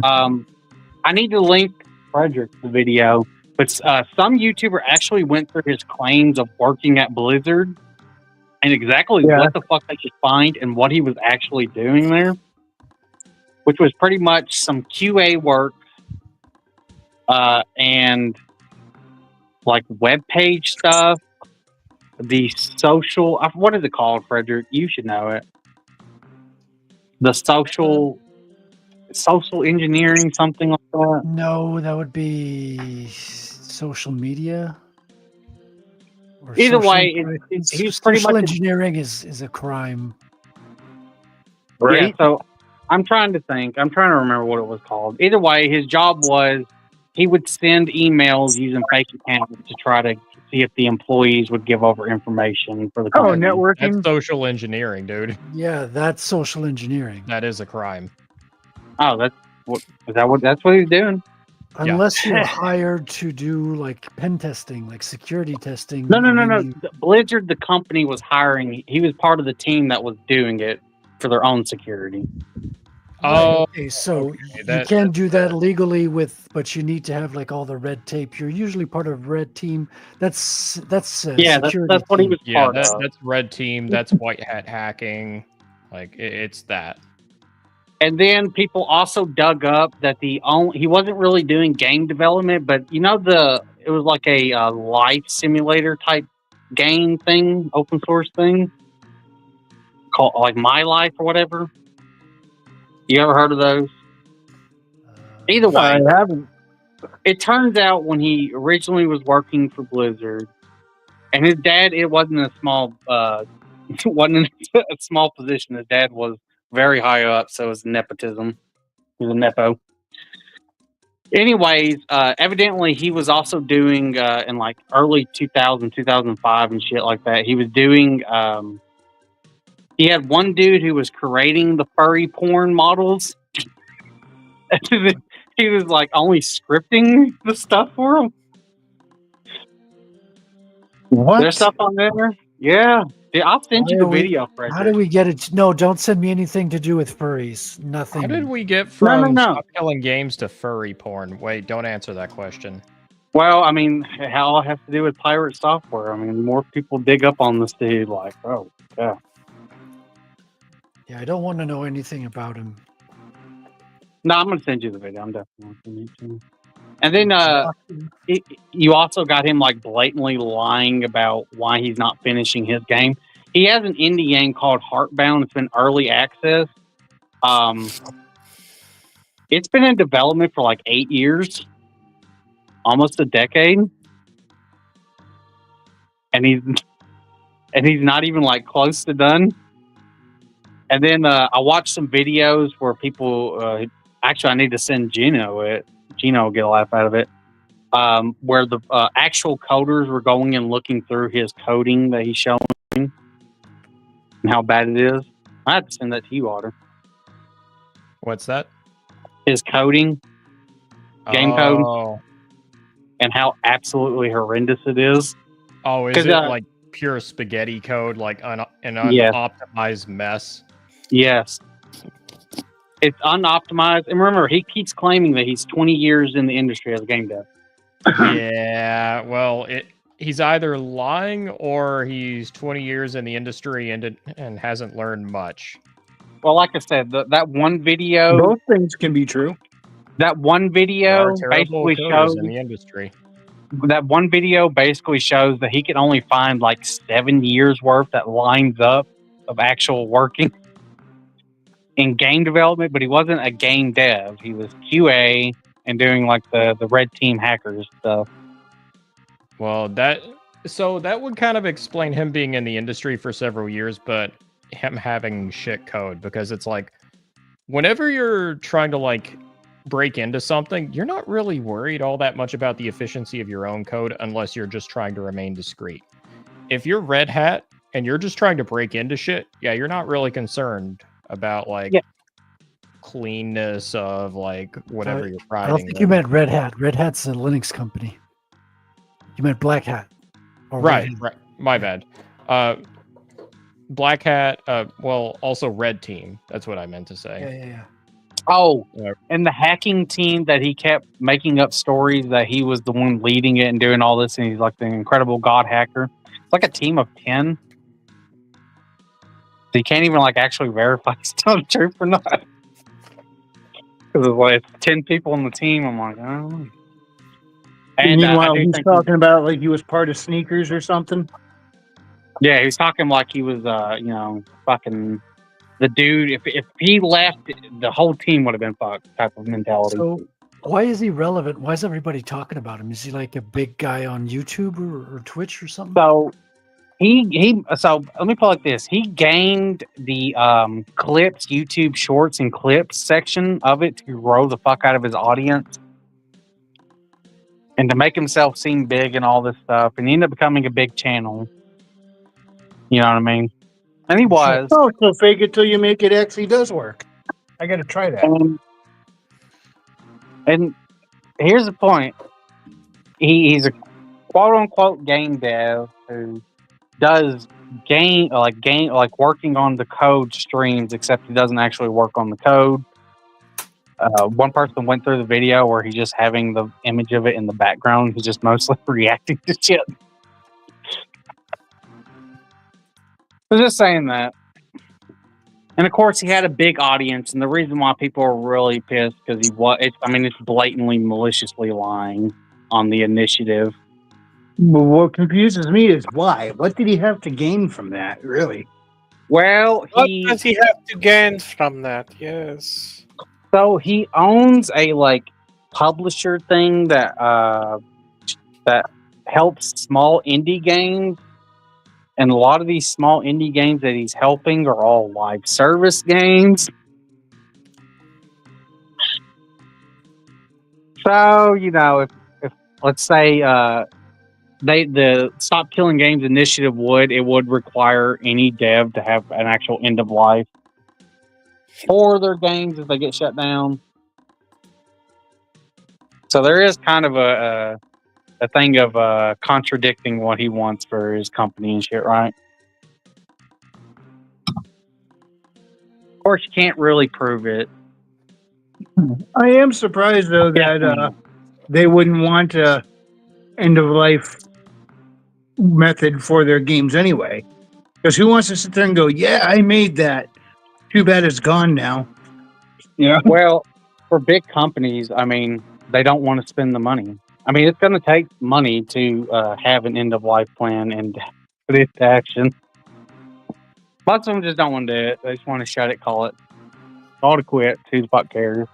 I need to link Frederick the video, but some YouTuber actually went through his claims of working at Blizzard and exactly what the fuck they could find and what he was actually doing there, which was pretty much some QA work and like web page stuff. The social, what is it called, Frederick? You should know it. The social engineering, something like that. No, that would be social media. Or Either social, way, he's pretty social much engineering is a crime. right. Yeah, so I'm trying to think. I'm trying to remember what it was called. Either way, his job was he would send emails using fake accounts to try to see if the employees would give over information for the company. Networking. That's social engineering, dude. Yeah, that's social engineering. That is a crime. Oh, that's what he's doing. Unless you're hired to do like pen testing, like security testing. No. Blizzard, the company, was hiring. He was part of the team that was doing it for their own security. Oh, okay, so okay, you can do that legally but you need to have like all the red tape. You're usually part of red team. That's security. That's what he was part of. That's red team. That's white hat hacking. Like it's that. And then people also dug up that he wasn't really doing game development, but it was like a life simulator type game thing, open source thing called like My Life or whatever. You ever heard of those? Either way, I haven't. It turns out when he originally was working for Blizzard, and his dad, it wasn't a small position. His dad was very high up, so it was nepotism. He was a nepo. Anyways, evidently he was also doing in like early 2000, 2005 and shit like that. He was doing. He had one dude who was creating the furry porn models. He was like only scripting the stuff for him. What? There's stuff on there. Yeah. I'll send you the video, Frederick. How do we get it? No, don't send me anything to do with furries. Nothing. How did we get from No. Stop Killing Games to furry porn? Wait, don't answer that question. Well, I mean, it all has to do with pirate software. I mean, more people dig up on this dude, like, oh, yeah. Yeah, I don't want to know anything about him. No, I'm going to send you the video. I'm definitely going to send it to you. And then you also got him like blatantly lying about why he's not finishing his game. He has an indie game called Heartbound. It's been early access. It's been in development for like 8 years, almost a decade. And and he's not even like close to done. And then I watched some videos where people. Actually, I need to send Geno it. Geno will get a laugh out of it. Where the actual coders were going and looking through his coding that he's showing and how bad it is. I have to send that to you, Otter. What's that? His coding, game code, Oh. and how absolutely horrendous it is. Oh, is it like pure spaghetti code, like an unoptimized mess? Yes. It's unoptimized. And remember, he keeps claiming that he's 20 years in the industry as a game dev. Yeah, well, he's either lying or he's 20 years in the industry and hasn't learned much. Well, like I said, that one video... Both things can be true. That one video basically shows... in the industry. That one video basically shows that he can only find like 7 years worth that lines up of actual working in game development, but he wasn't a game dev. He was QA and doing like the red team hackers stuff. Well, that would kind of explain him being in the industry for several years, but him having shit code, because it's like whenever you're trying to like break into something, you're not really worried all that much about the efficiency of your own code unless you're just trying to remain discreet. If you're Red Hat and you're just trying to break into shit, yeah, you're not really concerned about like cleanness of like whatever you're writing. I don't think you meant Red Hat. Red Hat's a Linux company. You meant Black Hat. Right. My bad. Black Hat, well, also Red Team. That's what I meant to say. Yeah. Oh, and the hacking team that he kept making up stories that he was the one leading it and doing all this, and he's like the incredible god hacker. It's like a team of 10. So you can't even like actually verify it's telling the truth or not. Because it's like 10 people on the team. I'm like, oh. And meanwhile, he's talking about like he was part of Sneakers or something. Yeah, he was talking like he was, fucking the dude. If he left, the whole team would have been fucked type of mentality. So why is he relevant? Why is everybody talking about him? Is he like a big guy on YouTube or Twitch or something? So so let me put it like this. He gained the clips, YouTube shorts and clips section of it to grow the fuck out of his audience and to make himself seem big and all this stuff. And he ended up becoming a big channel. You know what I mean? And he was. Oh, so fake it till you make it actually does work. I got to try that. And here's the point. He's a quote unquote game dev who does working on the code streams, except he doesn't actually work on the code. One person went through the video where he's just having the image of it in the background. He's just mostly reacting to shit. I'm just saying that. And of course, he had a big audience, and the reason why people are really pissed because it's blatantly maliciously lying on the initiative. But what confuses me is why. What did he have to gain from that, really? Well, what does he have to gain from that? Yes. So he owns a publisher thing that helps small indie games. And a lot of these small indie games that he's helping are all live service games. So, if let's say the Stop Killing Games initiative would require any dev to have an actual end of life for their games if they get shut down. So there is kind of a thing of contradicting what he wants for his company and shit, right? Of course, you can't really prove it. I am surprised, though, that they wouldn't want a end-of-life method for their games anyway. Because who wants to sit there and go, yeah, I made that. Too bad it's gone now. Yeah. Well, for big companies, they don't want to spend the money. It's going to take money to have an end-of-life plan and put it to action. Lots of them just don't want to do it. They just want to shut it, call it. All to quit. Who the fuck cares?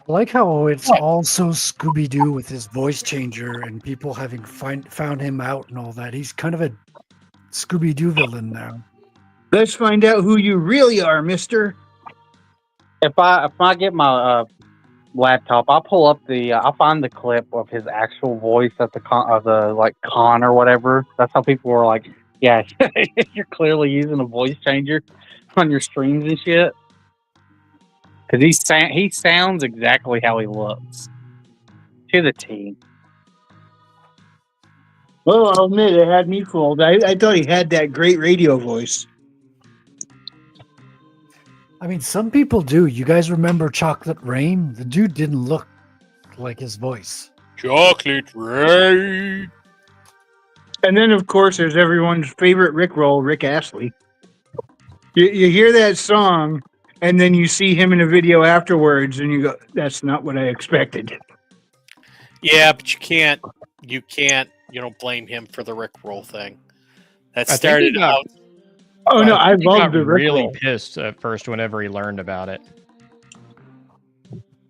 I like how it's all so Scooby-Doo with his voice changer and people having found him out and all that. He's kind of a Scooby-Doo villain now. Let's find out who you really are, mister. If I get my laptop, I'll pull up I'll find the clip of his actual voice at the con or whatever. That's how people were like, yeah, you're clearly using a voice changer on your streams and shit. Because he sounds exactly how he looks to the T. Well, I'll admit it had me fooled. I thought he had that great radio voice. I mean, some people do. You guys remember Chocolate Rain? The dude didn't look like his voice. Chocolate Rain. And then, of course, there's everyone's favorite Rickroll, Rick Astley. You hear that song, and then you see him in a video afterwards, and you go, "That's not what I expected." Yeah, but you don't blame him for the Rickroll thing. That started out. Oh no, I He love got the really Rickroll. pissed at first whenever he learned about it.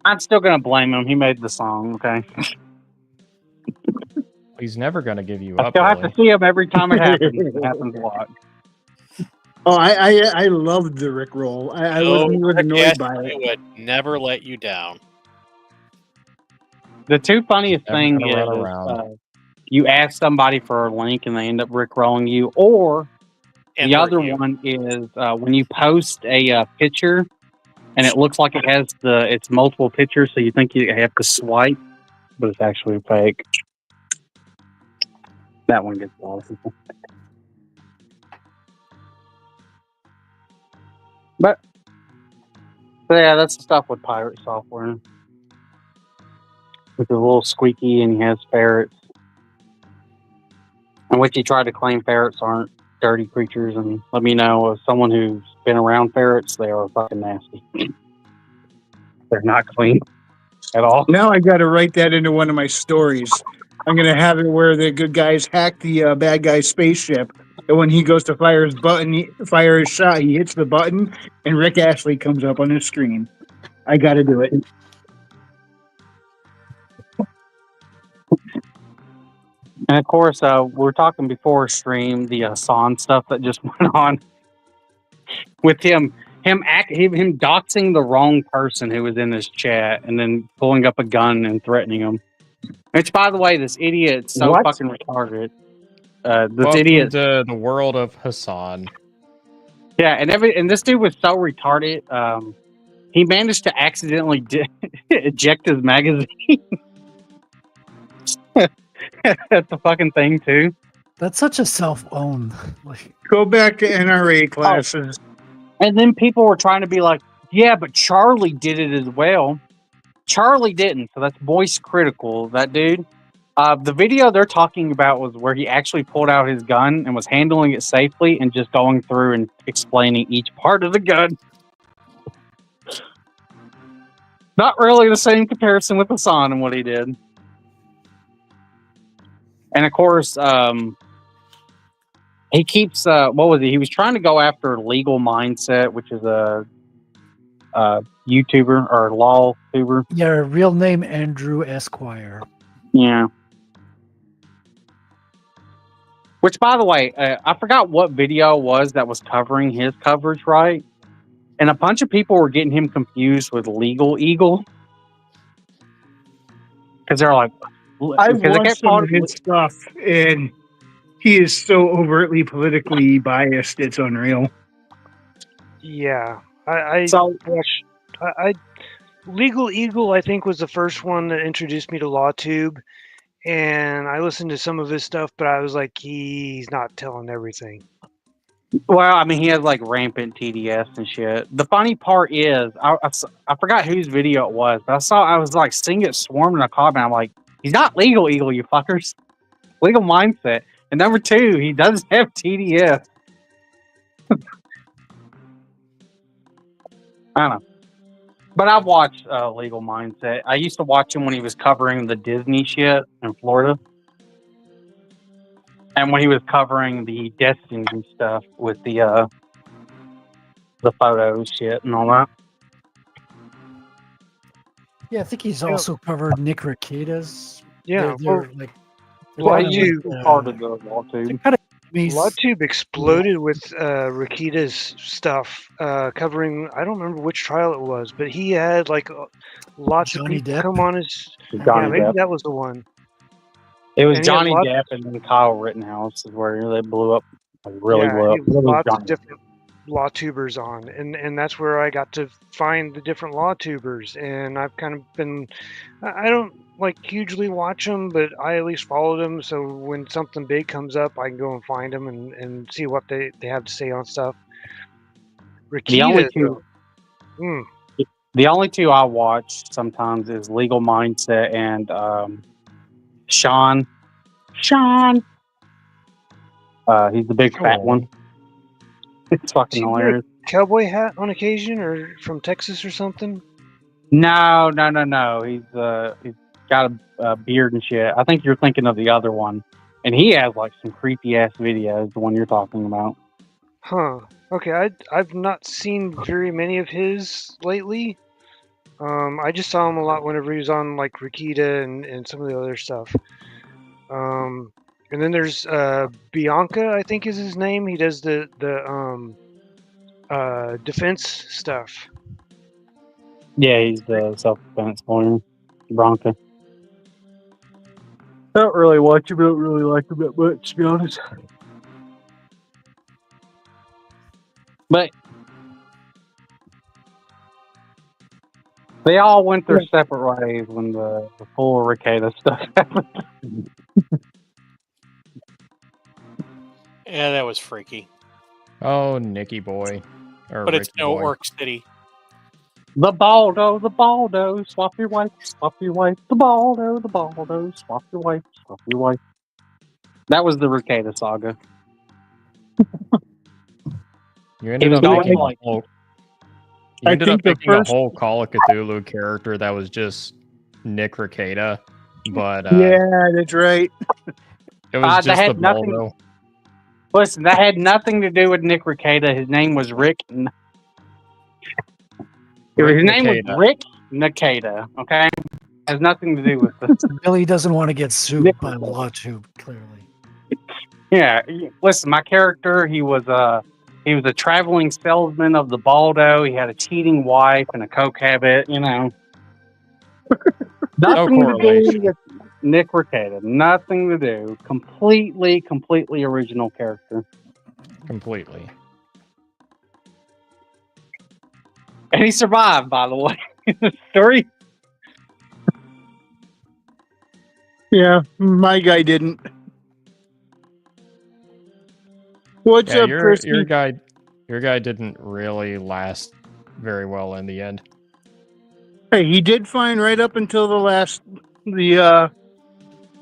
I'm still gonna blame him. He made the song, okay? He's never going to give you I up. still have to Really. see him every time it happens. It happens a lot. Oh, I loved the Rickroll. I wasn't even annoyed by it. Would never let you down. The two funniest Never things gonna run is around. you ask somebody for a link and they end up rickrolling you, or And the hurt other you. one is when you post a picture and it looks like it has it's multiple pictures, so you think you have to swipe, but it's actually fake. That one gets lost. But so yeah, that's the stuff with pirate software. With the little squeaky, and he has ferrets, in which he tried to claim ferrets aren't dirty creatures. And let me know, as someone who's been around ferrets, they are fucking nasty. They're not clean at all. Now I got to write that into one of my stories. I'm going to have it where the good guys hack the bad guy's spaceship, and when he goes to fire his shot, he hits the button, and Rick Astley comes up on his screen. I got to do it. And of course, we were talking before stream the Hassan stuff that just went on with him doxing the wrong person who was in his chat, and then pulling up a gun and threatening him. Which, by the way, this idiot's so What? fucking retarded. Welcome to the world of Hassan. Yeah, and this dude was so retarded. He managed to accidentally eject his magazine at the fucking thing too. That's such a self-own. Go back to NRA classes. And then people were trying to be like, "Yeah, but Charlie did it as well." Charlie didn't, so that's voice critical. That dude. The video they're talking about was where he actually pulled out his gun and was handling it safely and just going through and explaining each part of the gun. Not really the same comparison with Hassan and what he did. And of course, he keeps, what was he? He was trying to go after Legal Mindset, which is a YouTuber or law tuber. Yeah, real name Andrew Esquire. Yeah. Which, by the way, I forgot what video it was that was covering his coverage, right? And a bunch of people were getting him confused with Legal Eagle. Because they're like... I've watched some of his stuff, and he is so overtly politically biased, it's unreal. Yeah. I Legal Eagle, I think, was the first one that introduced me to LawTube. And I listened to some of his stuff, but I was like, he's not telling everything. Well, I mean, he has like rampant TDS and shit. The funny part is, I forgot whose video it was, but I was like seeing it swarmed in a comment. I'm like, he's not Legal Eagle, you fuckers. Legal Mindset. And number two, he does have TDS. I don't know. But I've watched Legal Mindset. I used to watch him when he was covering the Disney shit in Florida. And when he was covering the Destiny stuff with the photos shit and all that. Yeah, I think he's also covered Nick Rekida's. Yeah, they're like Well, he kinda used to be part of the law too. they're kind of LawTube exploded with Rikita's stuff, covering, I don't remember which trial it was, but he had like lots Johnny of people Depp? come on his. Johnny Yeah, maybe Depp. that was the one. It was And he had Johnny lots, Depp and then Kyle Rittenhouse is where they blew up. Like, really yeah, blew he up. had It was lots of Johnny Depp. different LawTubers on, and that's where I got to find the different LawTubers, and I've kind of been. I don't like hugely watch them, but I at least follow them. So when something big comes up, I can go and find them and see what they have to say on stuff. The only Rikita, two, hmm. the only two I watch sometimes is Legal Mindset and Sean. Sean. He's the big fat one. It's fucking Does he wear a hilarious. cowboy hat on occasion, or from Texas or something? No. He's got a beard and shit. I think you're thinking of the other one, and he has like some creepy ass videos. The one you're talking about. Huh. Okay, I've not seen very many of his lately. I just saw him a lot whenever he was on like Rikita and some of the other stuff. And then there's Bianca, I think is his name. He does the defense stuff. Yeah, he's the self-defense lawyer, Bronca. I don't really watch him. I don't really like him that much, to be honest. But they all went their separate ways when the full Ricada stuff happened. Yeah, that was freaky. Oh, Nicky boy. Or But it's Ricky no boy. Orc City. The Baldo, swap your wife, the Baldo, swap your wife. That was the Ricada saga. You ended was up going making like- a whole. I You ended think up the making a first- whole Call of Cthulhu character that was just Nick Ricada, but Yeah, that's right. it was that just had the nothing- Baldo. Listen, that had nothing to do with Nick Ricada. His name was Rick. His name was Nikeda. Rick Nikeda. Okay, has nothing to do with this. Billy doesn't want to get sued by LawTube, clearly. Yeah, listen, my character, he was a traveling salesman of the Baldo. He had a cheating wife and a coke habit, you know. Nothing to correlation. do with Nick Ricada. Nothing to do. Completely original character. Completely. And he survived, by the way, in the story. Yeah, my guy didn't. What's Yeah, up, your Christy? guy didn't really last very well in the end. Hey, he did fine right up until the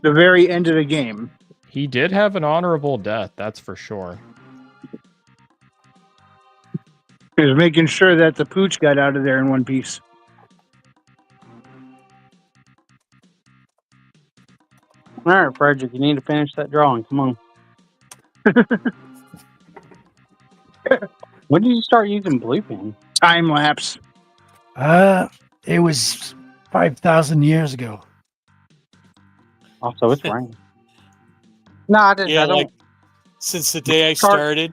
very end of the game. He did have an honorable death, that's for sure. He was making sure that the pooch got out of there in one piece. All right, Frederick, you need to finish that drawing. Come on. When did you start using blue pen? Time lapse. It was 5,000 years ago. Also, it's raining. No, I didn't. Yeah, I don't. like since the day I started.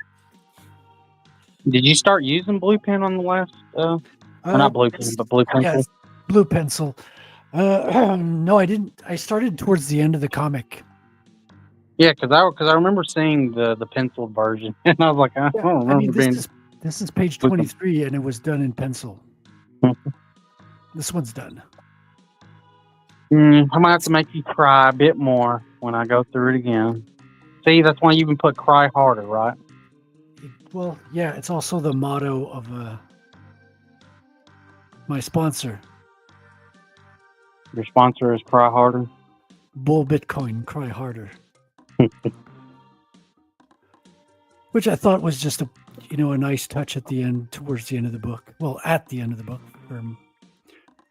Did you start using blue pen on the last? Or not blue pen, but blue pencil. Yes, blue pencil. No, I didn't. I started towards the end of the comic. Yeah, because I remember seeing the penciled version, and I was like, I don't remember being. This is page 23, and it was done in pencil. This one's done. I might have to make you cry a bit more when I go through it again. See, that's why you even put "cry harder," right? Well, yeah, it's also the motto of my sponsor. Your sponsor is "Cry Harder." Bull Bitcoin, cry harder. Which I thought was just a nice touch at the end, towards the end of the book. Well, at the end of the book,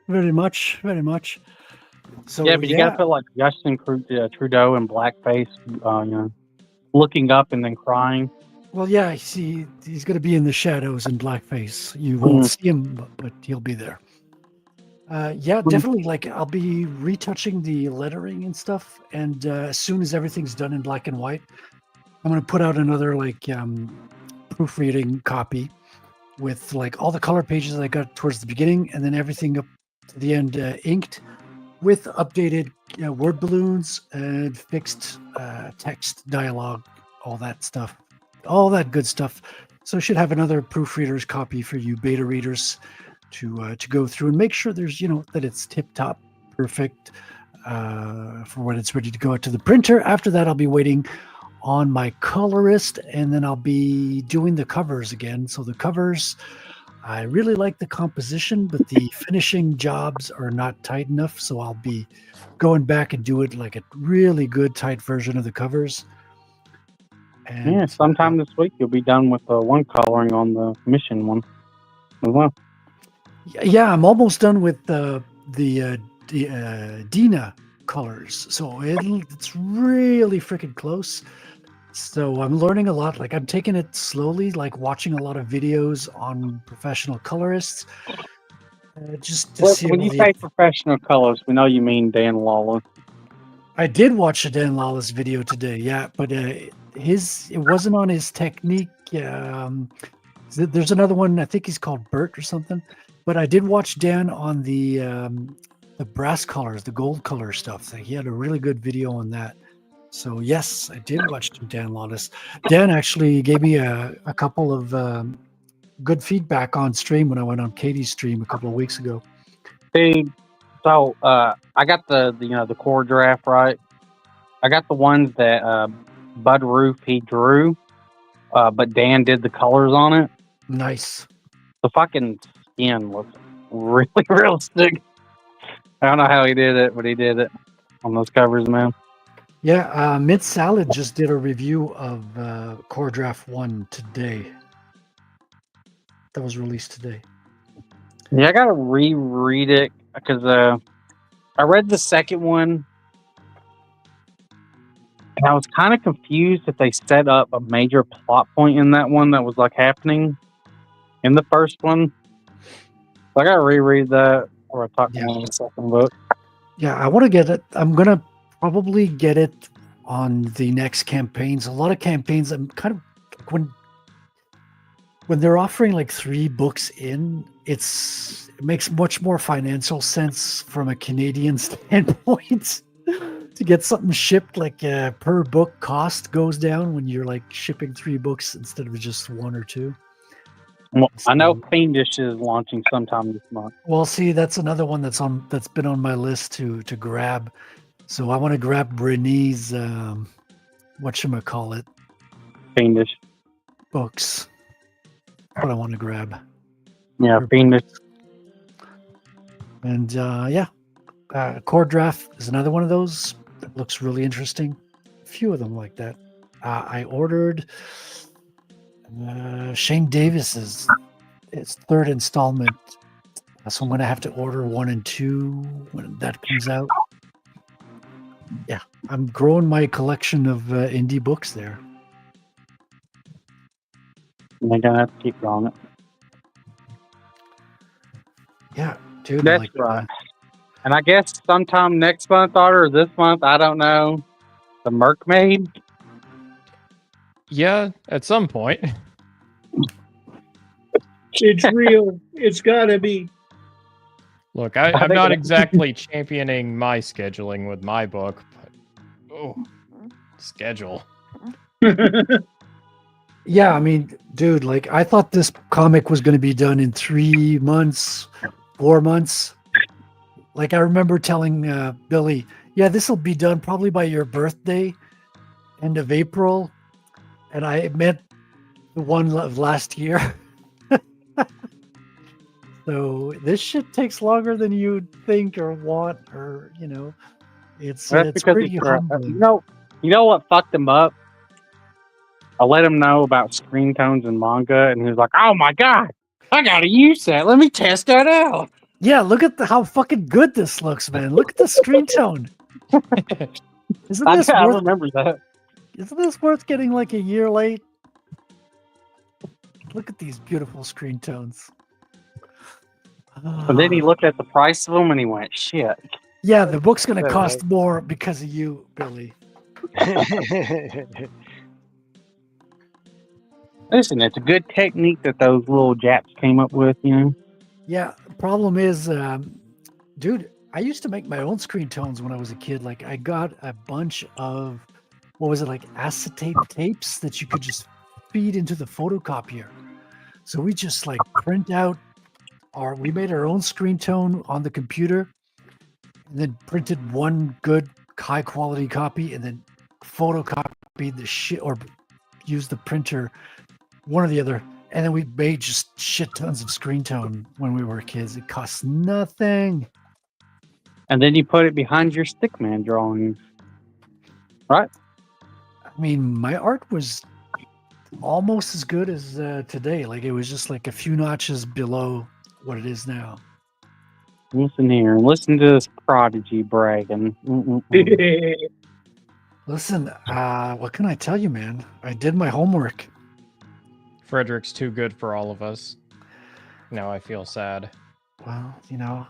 very much. So Yeah, but you gotta put like Justin Trudeau in blackface, looking up and then crying. Well, yeah, see, he's going to be in the shadows in blackface. You won't see him, but he'll be there. Yeah, definitely. Like, I'll be retouching the lettering and stuff, and as soon as everything's done in black and white, I'm going to put out another proofreading copy with like all the color pages I got towards the beginning, and then everything up to the end inked with updated word balloons and fixed text dialogue, all that stuff, all that good stuff. So I should have another proofreader's copy for you beta readers to go through and make sure there's that it's tip top perfect for when it's ready to go out to the printer. After that, I'll be waiting on my colorist, and then I'll be doing the covers again. So the covers, I really like the composition, but the finishing jobs are not tight enough. So I'll be going back and do it like a really good tight version of the covers. And, yeah, sometime this week you'll be done with the one coloring on the mission one as well. Yeah, I'm almost done with the Dina colors. So it's really freaking close. So I'm learning a lot. Like I'm taking it slowly, like watching a lot of videos on professional colorists. Just to see. When you say professional colors, we know you mean Dan Lawless. I did watch a Dan Lawless video today, yeah, but it wasn't on his technique. There's another one, I think he's called Bert or something. But I did watch Dan on the brass colors, the gold color stuff. He had a really good video on that. So yes, I did watch Dan Lawless. Dan actually gave me a couple of good feedback on stream when I went on Katie's stream a couple of weeks ago. Hey, so I got the core draft right. I got the ones that Bud Roof he drew, but Dan did the colors on it. Nice. The fucking skin looks really realistic. I don't know how he did it, but he did it on those covers, man. Yeah, Mint Salad just did a review of Core Draft 1 today. That was released today. Yeah, I gotta reread it because I read the second one and I was kind of confused if they set up a major plot point in that one that was like happening in the first one. So I gotta reread that or I talk about the second book. Yeah, I want to get it. I'm gonna probably get it on the next campaigns. A lot of campaigns, I'm kind of when they're offering like 3 books in, it makes much more financial sense from a Canadian standpoint to get something shipped. Like per book cost goes down when you're like shipping 3 books instead of just 1 or 2. Well, I know Fiendish is launching sometime this month. Well, see, that's another one that's been on my list to grab. So I want to grab Brené's whatchamacallit? Fiendish books. What I want to grab. Yeah, Fiendish. And Core Draft is another one of those that looks really interesting. A few of them like that. I ordered Shane Davis's its 3rd installment. So I'm going to have to order 1 and 2 when that comes out. Yeah, I'm growing my collection of indie books there. They're going to have to keep growing it. Yeah, dude. That's right. And I guess sometime next month or this month, I don't know, the Mermaid. Yeah, at some point. It's real. It's gotta be. Look, I'm not exactly championing my scheduling with my book, but schedule. Yeah, I mean, dude, like I thought this comic was going to be done in 3 months, 4 months. Like I remember telling Billy, yeah, this will be done probably by your birthday, end of April. And I meant the one of last year. So this shit takes longer than you'd think or want, or it's pretty humbling. You know what fucked him up? I let him know about screen tones and manga, and he was like, "Oh my god, I gotta use that. Let me test that out." Yeah, look at how fucking good this looks, man. Look at the screen tone. I remember that. Isn't this worth getting like a year late? Look at these beautiful screen tones. And then he looked at the price of them and he went, "Shit." Yeah, the book's going to cost more because of you, Billy. Listen, it's a good technique that those little Japs came up with, you know. Yeah, problem is, dude, I used to make my own screen tones when I was a kid. Like, I got a bunch of, what was it, like acetate tapes that you could just feed into the photocopier. So we just like we made our own screen tone on the computer and then printed one good high quality copy and then photocopied the shit or used the printer, one or the other. And then we made just shit tons of screen tone when we were kids. It costs nothing. And then you put it behind your stickman drawings. Right? I mean, my art was almost as good as today. Like, it was just like a few notches below what it is now. Listen here. Listen to this prodigy bragging. Listen, what can I tell you, man? I did my homework. Frederick's too good for all of us. Now I feel sad. Well, you know,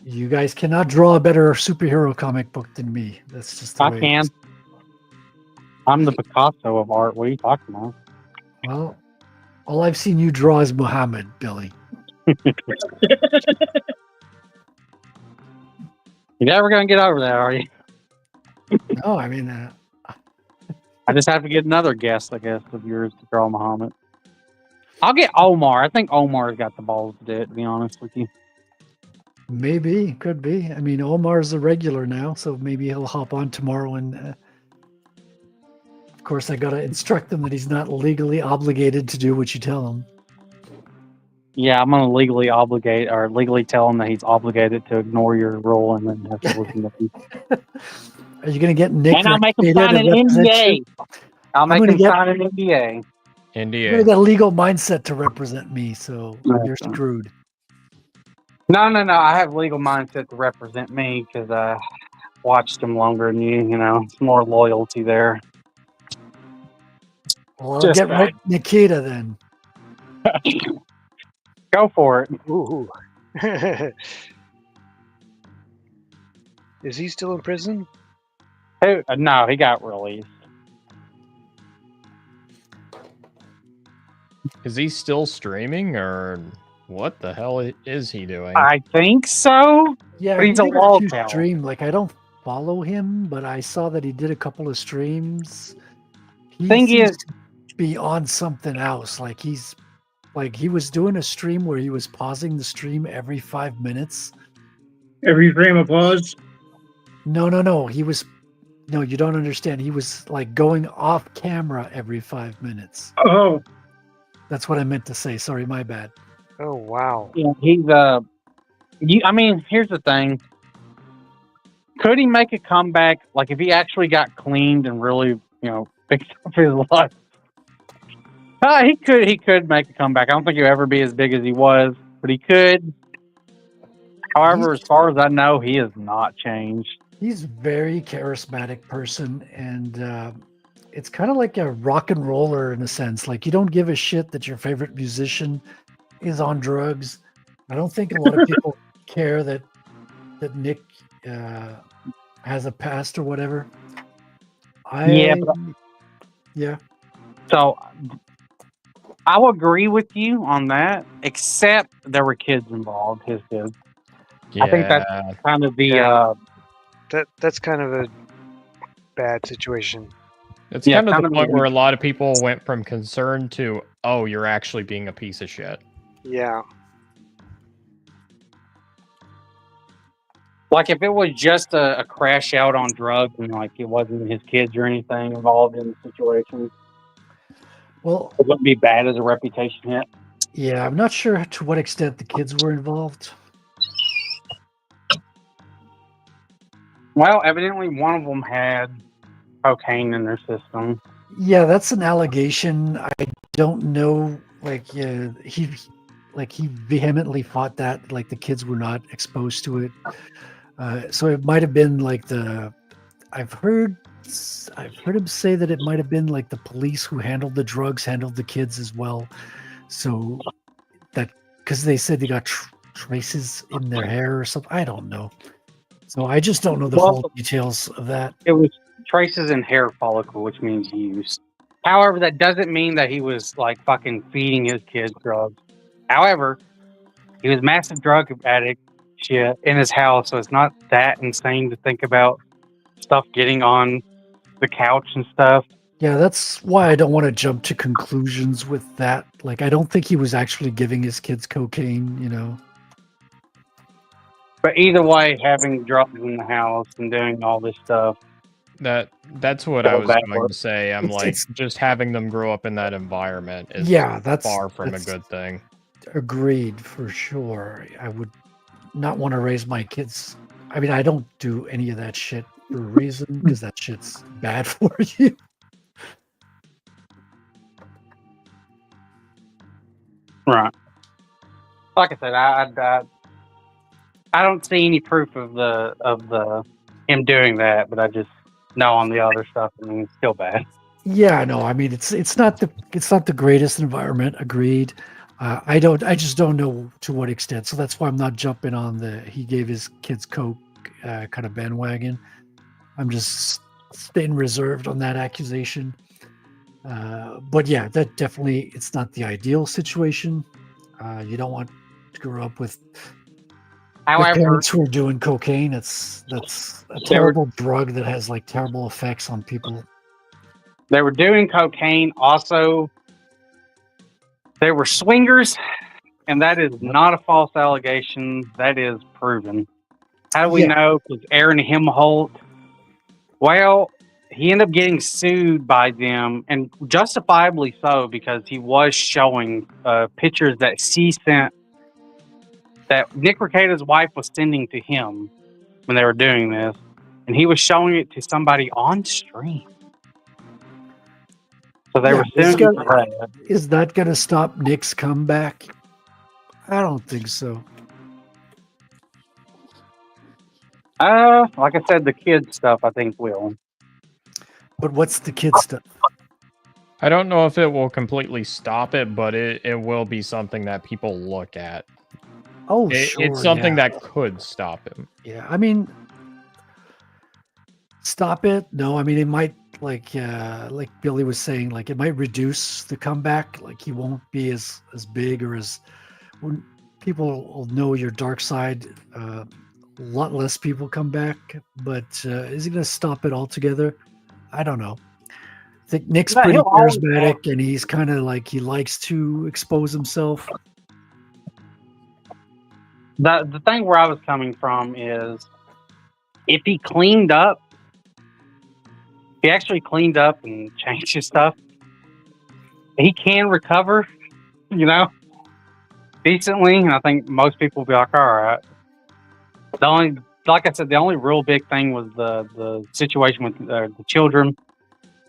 you guys cannot draw a better superhero comic book than me. That's just the way I can. I'm the Picasso of art. What are you talking about? Well, all I've seen you draw is Muhammad, Billy. You're never going to get over that, are you? No, I mean... I just have to get another guest, I guess, of yours to draw Muhammad. I'll get Omar. I think Omar's got the balls to do it, to be honest with you. Maybe, could be. I mean, Omar's a regular now, so maybe he'll hop on tomorrow. And of course, I got to instruct him that he's not legally obligated to do what you tell him. Yeah, I'm going to legally tell him that he's obligated to ignore your rule and then have to listen to you. Are you going to get Nick? And I'll make him sign an NDA. I'll make him sign an NDA. You're going to get a legal mindset to represent me, so you're screwed. No. I have legal mindset to represent me because I watched him longer than you. You know, it's more loyalty there. Well, I'll get right Nikita then. Go for it. Ooh. Is he still in prison? No, he got released. Is he still streaming, or what the hell is he doing? I think so. Yeah, but he's a log tower. Stream. Like, I don't follow him, but I saw that he did a couple of streams. He seems to be on something else. Like, he was doing a stream where he was pausing the stream every 5 minutes. Every frame of pause? No. No, you don't understand. He was like going off camera every 5 minutes. Oh. That's what I meant to say. Sorry, my bad. Oh, wow. Yeah, he's I mean, here's the thing. Could he make a comeback? Like, if he actually got cleaned and really, fixed up his life? He could make a comeback. I don't think he'll ever be as big as he was, but he could. However, as far as I know, he has not changed. He's a very charismatic person, and it's kind of like a rock and roller in a sense. Like, you don't give a shit that your favorite musician is on drugs. I don't think a lot of people care that Nick has a past or whatever. Yeah. So I'll agree with you on that, except there were kids involved, his kids. Yeah. I think that's kind of the that's kind of a bad situation. It's kind of the point where a lot of people went from concern to, oh, you're actually being a piece of shit. Yeah. Like, if it was just a crash out on drugs and, like, it wasn't his kids or anything involved in the situation, well, it wouldn't be bad as a reputation hit. Yeah, I'm not sure to what extent the kids were involved. Well, evidently one of them had cocaine in their system. Yeah, that's an allegation. I don't know. He vehemently fought that. Like, the kids were not exposed to it. So it might have been like I've heard him say that it might have been like the police who handled the drugs handled the kids as well. So that, because they said they got traces in their hair or something. I don't know. So I just don't know the full details of that. It was traces in hair follicle, which means use. However, that doesn't mean that he was like fucking feeding his kids drugs. However, he was a massive drug addict shit in his house, so it's not that insane to think about stuff getting on the couch and stuff. Yeah, that's why I don't want to jump to conclusions with that. Like, I don't think he was actually giving his kids cocaine, you know. But either way, having drugs in the house and doing all this stuff. That's what I was going to say. I'm It's- just having them grow up in that environment is that's far from that's a good thing. Agreed, for sure. I would not want to raise my kids. I mean, I don't do any of that shit for a reason, because that shit's bad for you. Right. Like I said, I don't see any proof of the him doing that, but I just know on the other stuff, I mean, it's still bad. Yeah, no, I mean it's not the greatest environment. Agreed. I just don't know to what extent. So that's why I'm not jumping on the he gave his kids coke kind of bandwagon. I'm just staying reserved on that accusation. But yeah, that definitely it's not the ideal situation. You don't want to grow up with parents who are doing cocaine. That's a terrible drug that has like terrible effects on people. They were doing cocaine. Also, they were swingers, and that is not a false allegation. That is proven. How do we know? Because Aaron Himholt, well, he ended up getting sued by them, and justifiably so, because he was showing pictures that she sent, that Nick Rekieta's wife was sending to him when they were doing this, and he was showing it to somebody on stream. So they were suing for that. Is that going to stop Nick's comeback? I don't think so. Like I said, the kid stuff I think will. But what's the kid stuff? I don't know if it will completely stop it, but it will be something that people look at. Oh, sure. It's something that could stop him. Yeah, I mean, stop it? No, I mean it might, like Billy was saying, like it might reduce the comeback. Like he won't be as big, or as when people will know your dark side. A lot less people come back. But is he going to stop it altogether? I don't know. I think Nick's pretty charismatic, and he's kind of like he likes to expose himself. The thing where I was coming from is if he cleaned up, he actually cleaned up and changed his stuff, he can recover, you know, decently. And I think most people will be like, all right. Like I said, the only real big thing was the situation with the children.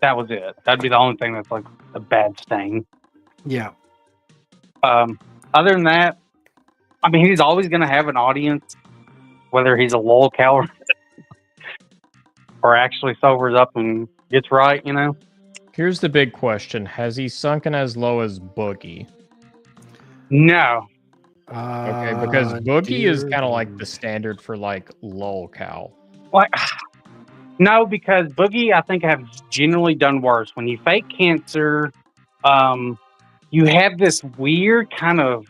That was it. That'd be the only thing that's like a bad stain. Yeah. Other than that, I mean, he's always going to have an audience, whether he's a lolcow or actually sobers up and gets right, you know? Here's the big question. Has he sunken as low as Boogie? No. Okay, because Boogie is kind of like the standard for like lolcow. Like, no, because Boogie, I think, have generally done worse. When you fake cancer, you have this weird kind of...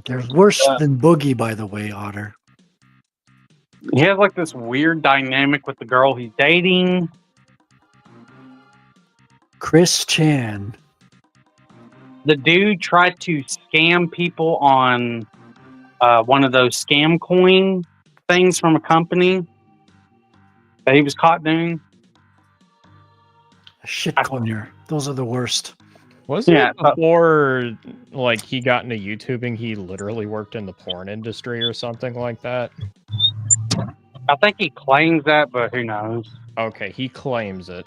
There's worse than Boogie, by the way, Otter. He has like this weird dynamic with the girl he's dating. Chris Chan. The dude tried to scam people on one of those scam coin things from a company that he was caught doing. A shit coiner. Those are the worst. Wasn't it before like he got into YouTubing, he literally worked in the porn industry or something like that? I think he claims that, but who knows? Okay, he claims it.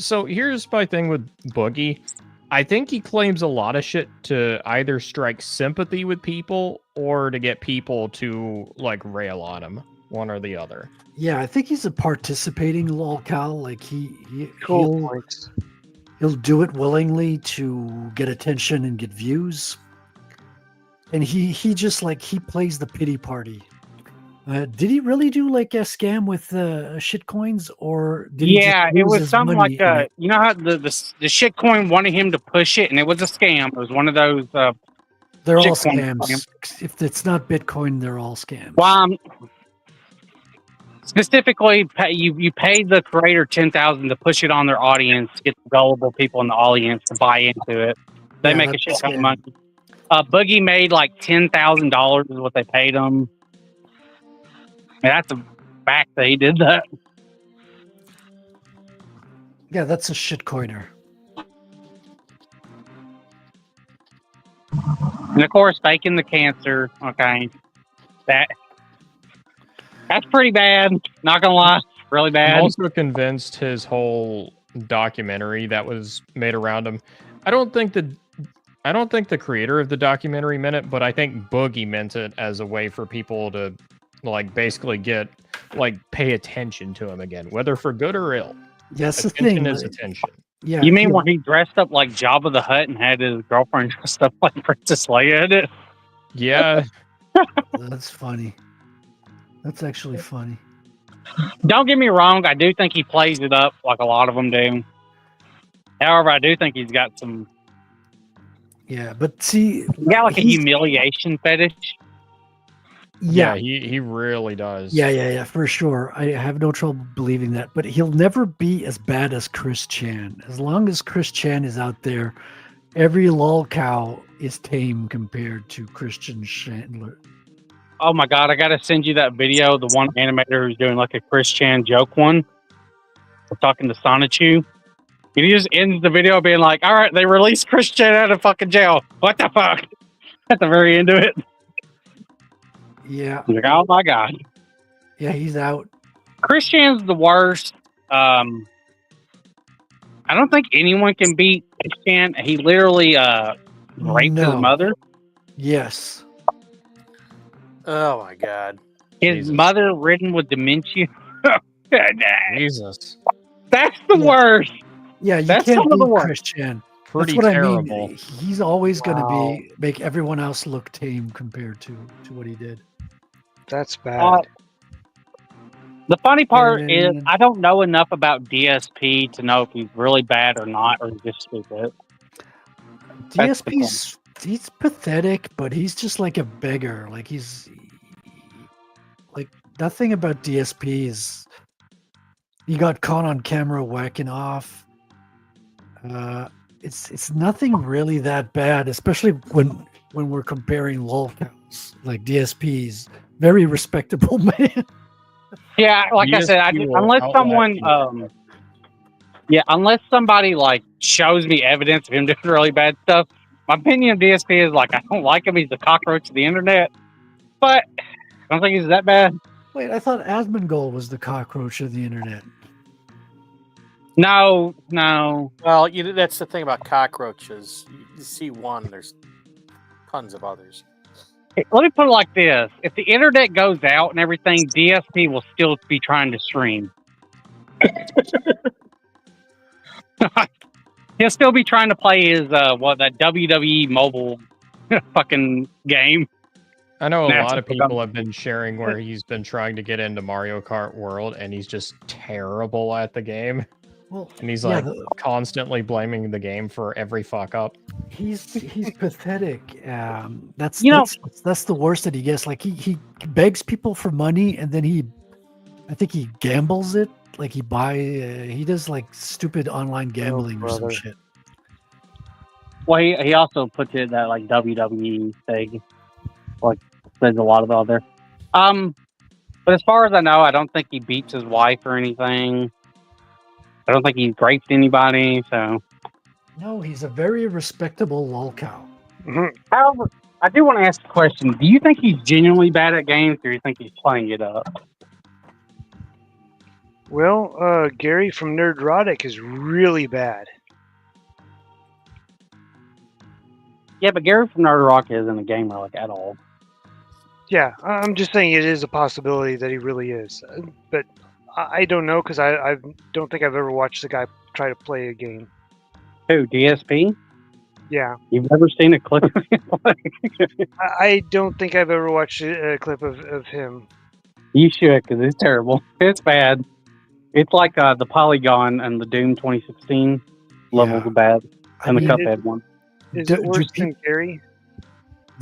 So here's my thing with Boogie. I think he claims a lot of shit to either strike sympathy with people or to get people to like rail on him, one or the other. Yeah, I think he's a participating lolcow. Like he'll do it willingly to get attention and get views. And he just like he plays the pity party. Did he really do like a scam with shit coins, or did Yeah, he it just lose was his something money like in it? you know how the shit coin wanted him to push it, and it was a scam. It was one of those. They're all shitcoin scams. If it's not Bitcoin, they're all scams. Well, specifically, you paid the creator $10,000 to push it on their audience, to get the gullible people in the audience to buy into it. They make a shit ton of money. Boogie made like $10,000 is what they paid him. And that's a fact that he did that. Yeah, that's a shitcoiner. And of course, faking the cancer. Okay, that's pretty bad. Not gonna lie, really bad. I'm also convinced his whole documentary that was made around him. I don't think the creator of the documentary meant it, but I think Boogie meant it as a way for people to like basically pay attention to him again, whether for good or ill. Yeah, that's attention the thing. is attention. Yeah. You mean when he dressed up like Jabba the Hutt and had his girlfriend dressed up like Princess Leia in it? Yeah. That's funny. That's actually funny. Don't get me wrong, I do think he plays it up like a lot of them do. However, I do think he's got some. Yeah, but see, he got like a humiliation fetish. Yeah, he really does. Yeah, for sure. I have no trouble believing that, but he'll never be as bad as Chris Chan. As long as Chris Chan is out there, every lol cow is tame compared to Christian Chandler. Oh my god, I gotta send you that video. The one animator who's doing like a Chris Chan joke one. We're talking to Sonichu. He just ends the video being like, all right, they released Chris Chan out of fucking jail. What the fuck? At the very end of it. Yeah. Like, oh my god. Yeah, he's out. Chris Chan's the worst. I don't think anyone can beat Chris Chan. He literally raped his mother. Yes. Oh my god. His mother ridden with dementia. Jesus. That's the worst. Yeah, you That's can't some of the beat worst. Chris Chan. Pretty That's what terrible. I mean. He's always going to make everyone else look tame compared to what he did. That's bad. The funny part is I don't know enough about DSP to know if he's really bad or not, or just stupid. He's pathetic, but he's just like a beggar. Like he's like nothing about DSP is. He got caught on camera whacking off. It's nothing really that bad, especially when we're comparing lolcows. Like DSP's very respectable man. Yeah, like I said, unless someone, unless somebody like shows me evidence of him doing really bad stuff, my opinion of DSP is like I don't like him. He's the cockroach of the internet, but I don't think he's that bad. Wait, I thought Asmongold was the cockroach of the internet. No. Well, that's the thing about cockroaches. You see one, there's tons of others. Let me put it like this. If the internet goes out and everything, DSP will still be trying to stream. He'll still be trying to play his, that WWE mobile fucking game. I know a lot of people have been sharing where he's been trying to get into Mario Kart World and he's just terrible at the game. Well, and he's constantly blaming the game for every fuck up. He's pathetic. That's the worst that he gets. Like he begs people for money and then I think he gambles it. Like he does like stupid online gambling or some shit. Well, he also puts it that like WWE thing. Like there's a lot of it out there. But as far as I know, I don't think he beats his wife or anything. I don't think he's raped anybody, so. No, he's a very respectable lolcow. Mm-hmm. However, I do want to ask a question. Do you think he's genuinely bad at games, or do you think he's playing it up? Well, Gary from Nerdrotic is really bad. Yeah, but Gary from Nerdrotic isn't a gamer like at all. Yeah, I'm just saying it is a possibility that he really is, but I don't know because I don't think I've ever watched the guy try to play a game. Who, DSP? Yeah. You've never seen a clip of him play? I don't think I've ever watched a clip of him. You should, because it's terrible. It's bad. It's like the Polygon and the Doom 2016 levels of bad, and the Cuphead one. Is it worse than Gary?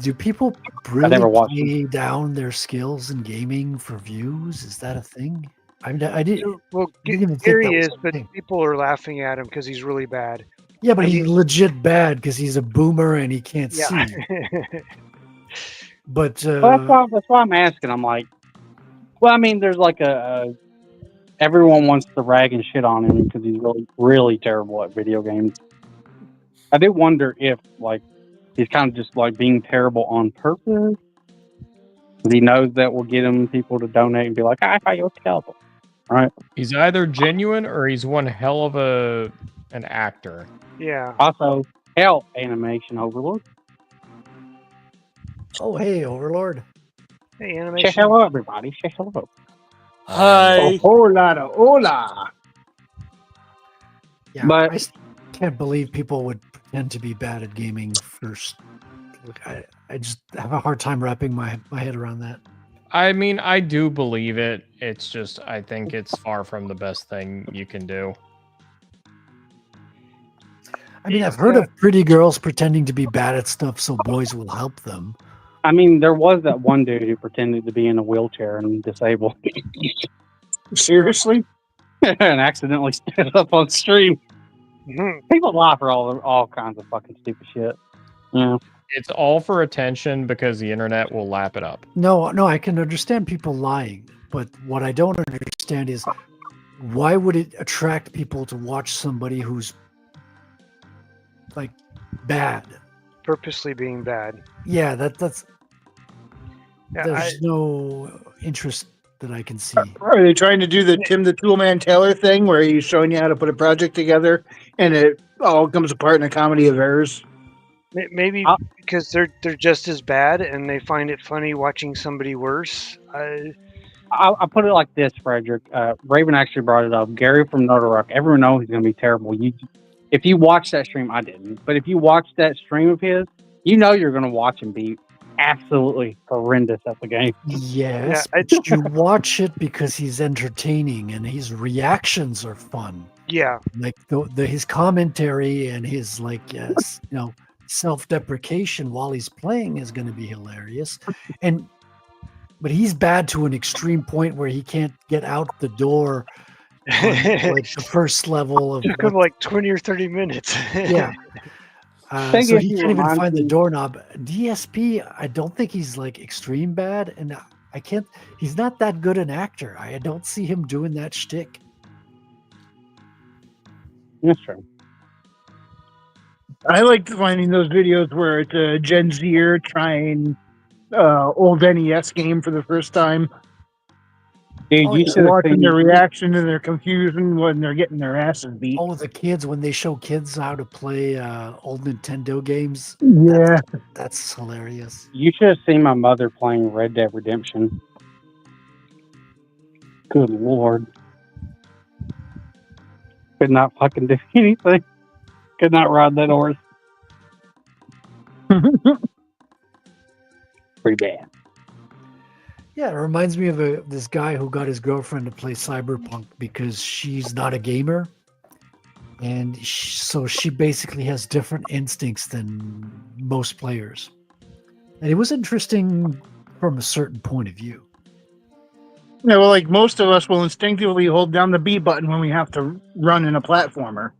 Do people I never really watched play down their skills in gaming for views? Is that a thing? I didn't. Well, didn't even think Gary that was is, a but thing. people are laughing at him because he's really bad. Yeah, but I he's mean- legit bad because he's a boomer and he can't Yeah. see. But Well, that's why I'm asking. I'm like, well, I mean, there's like everyone wants to rag and shit on him because he's really, really terrible at video games. I do wonder if like he's kind of just like being terrible on purpose. He knows that will get him people to donate and be like, I thought you were terrible. Right? He's either genuine or he's one hell of an actor. Yeah. Also, hell, animation overlord. oh, hey, Overlord. Hey, Say animation. hello, everybody. Say hello. Hi. Hola. Yeah, But- I can't believe people would pretend to be bad at gaming first. Look, I just have a hard time wrapping my head around that. I mean, I do believe it. It's just, I think it's far from the best thing you can do. I mean, I've heard of pretty girls pretending to be bad at stuff so boys will help them. I mean, there was that one dude who pretended to be in a wheelchair and disabled. Seriously? And accidentally stood up on stream. Mhm. People lie for all kinds of fucking stupid shit. Yeah. It's all for attention because the internet will lap it up. No, I can understand people lying, but what I don't understand is why would it attract people to watch somebody who's like bad? Purposely being bad. Yeah, that's Yeah, there's no interest that I can see. Are they trying to do the Tim the Toolman Taylor thing where he's showing you how to put a project together and it all comes apart in a comedy of errors? Maybe because they're just as bad and they find it funny watching somebody worse. I'll put it like this, Frederick. Raven actually brought it up. Gary from Rock. Everyone knows he's going to be terrible. If you watch that stream, I didn't, but if you watch that stream of his, you know you're going to watch him be absolutely horrendous at the game. Yes, Yeah, but you watch it because he's entertaining and his reactions are fun. Yeah. Like his commentary and his self-deprecation while he's playing is going to be hilarious. But he's bad to an extreme point where he can't get out the door on, like the first level of Took him like 20 or 30 minutes. yeah. So he can't even find the doorknob. DSP, I don't think he's like extreme bad, and I can't. He's not that good an actor. I don't see him doing that shtick. That's true. I like finding those videos where it's a Gen Zer trying old NES game for the first time. Dude, you should have watching seen their reaction and their confusion when they're getting their asses beat. Oh, the kids when they show kids how to play old Nintendo games. Yeah, that's hilarious. You should have seen my mother playing Red Dead Redemption. Good lord. Could not fucking do anything. Could not ride that horse. Pretty bad. Yeah, it reminds me of this guy who got his girlfriend to play Cyberpunk because she's not a gamer. And so she basically has different instincts than most players. And it was interesting from a certain point of view. Yeah, well, like most of us will instinctively hold down the B button when we have to run in a platformer.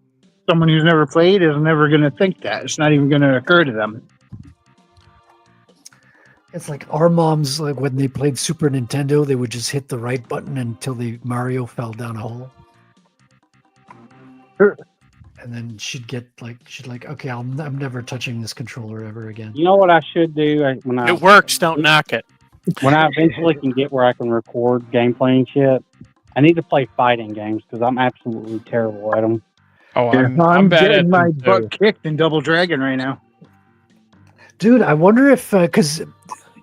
Someone who's never played is never going to think that. It's not even going to occur to them. It's like our moms, like when they played Super Nintendo, they would just hit the right button until Mario fell down a hole. Sure. And then she'd like, okay, I'm never touching this controller ever again. You know what I should do when It works. Don't knock it. When I eventually can get where I can record gameplay and shit, I need to play fighting games because I'm absolutely terrible at them. Oh, I'm bad getting at my them, butt too. kicked in Double Dragon right now. Dude, I wonder if because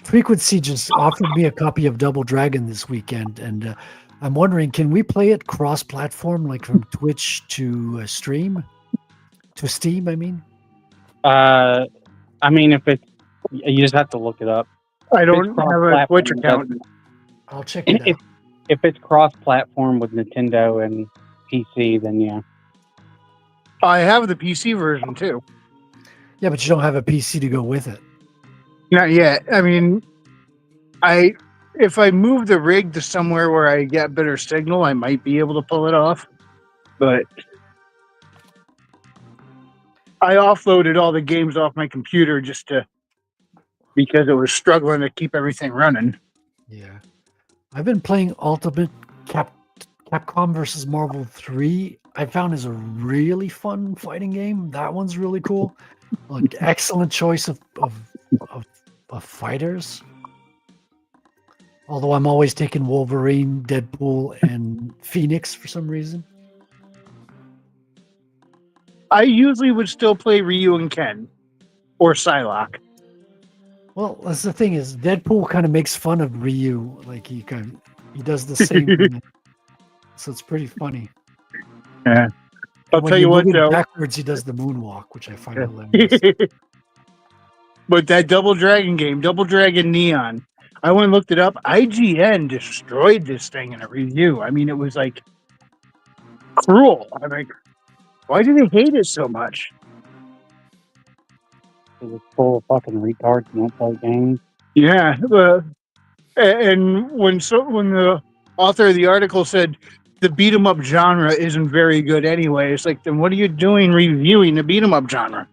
Frequency just offered me a copy of Double Dragon this weekend, and I'm wondering, can we play it cross-platform, like from Twitch to Steam? I mean. I mean, if it's, you just have to look it up. I don't have a Twitch account. I'll check it out. If it's cross-platform with Nintendo and PC, then yeah. I have the PC version too. Yeah, but you don't have a PC to go with it. Not yet. I mean, if I move the rig to somewhere where I get better signal, I might be able to pull it off. But I offloaded all the games off my computer because it was struggling to keep everything running. Yeah. I've been playing Ultimate Capcom versus Marvel 3. I found is a really fun fighting game. That one's really cool. Like excellent choice of fighters. Although I'm always taking Wolverine, Deadpool, and Phoenix for some reason. I usually would still play Ryu and Ken or Psylocke. Well, that's the thing is Deadpool kind of makes fun of Ryu. Like he does the same thing. So it's pretty funny. Yeah. I'll When tell you what, move it though. backwards, he does the moonwalk, which I find hilarious. But that Double Dragon game, Double Dragon Neon, I went and looked it up. IGN destroyed this thing in a review. I mean, it was like cruel. I'm like, why do they hate it so much? It was full of fucking retards and don't play games. Yeah, and when the author of the article said the beat 'em up genre isn't very good anyway, it's like, then what are you doing reviewing the beat 'em up genre?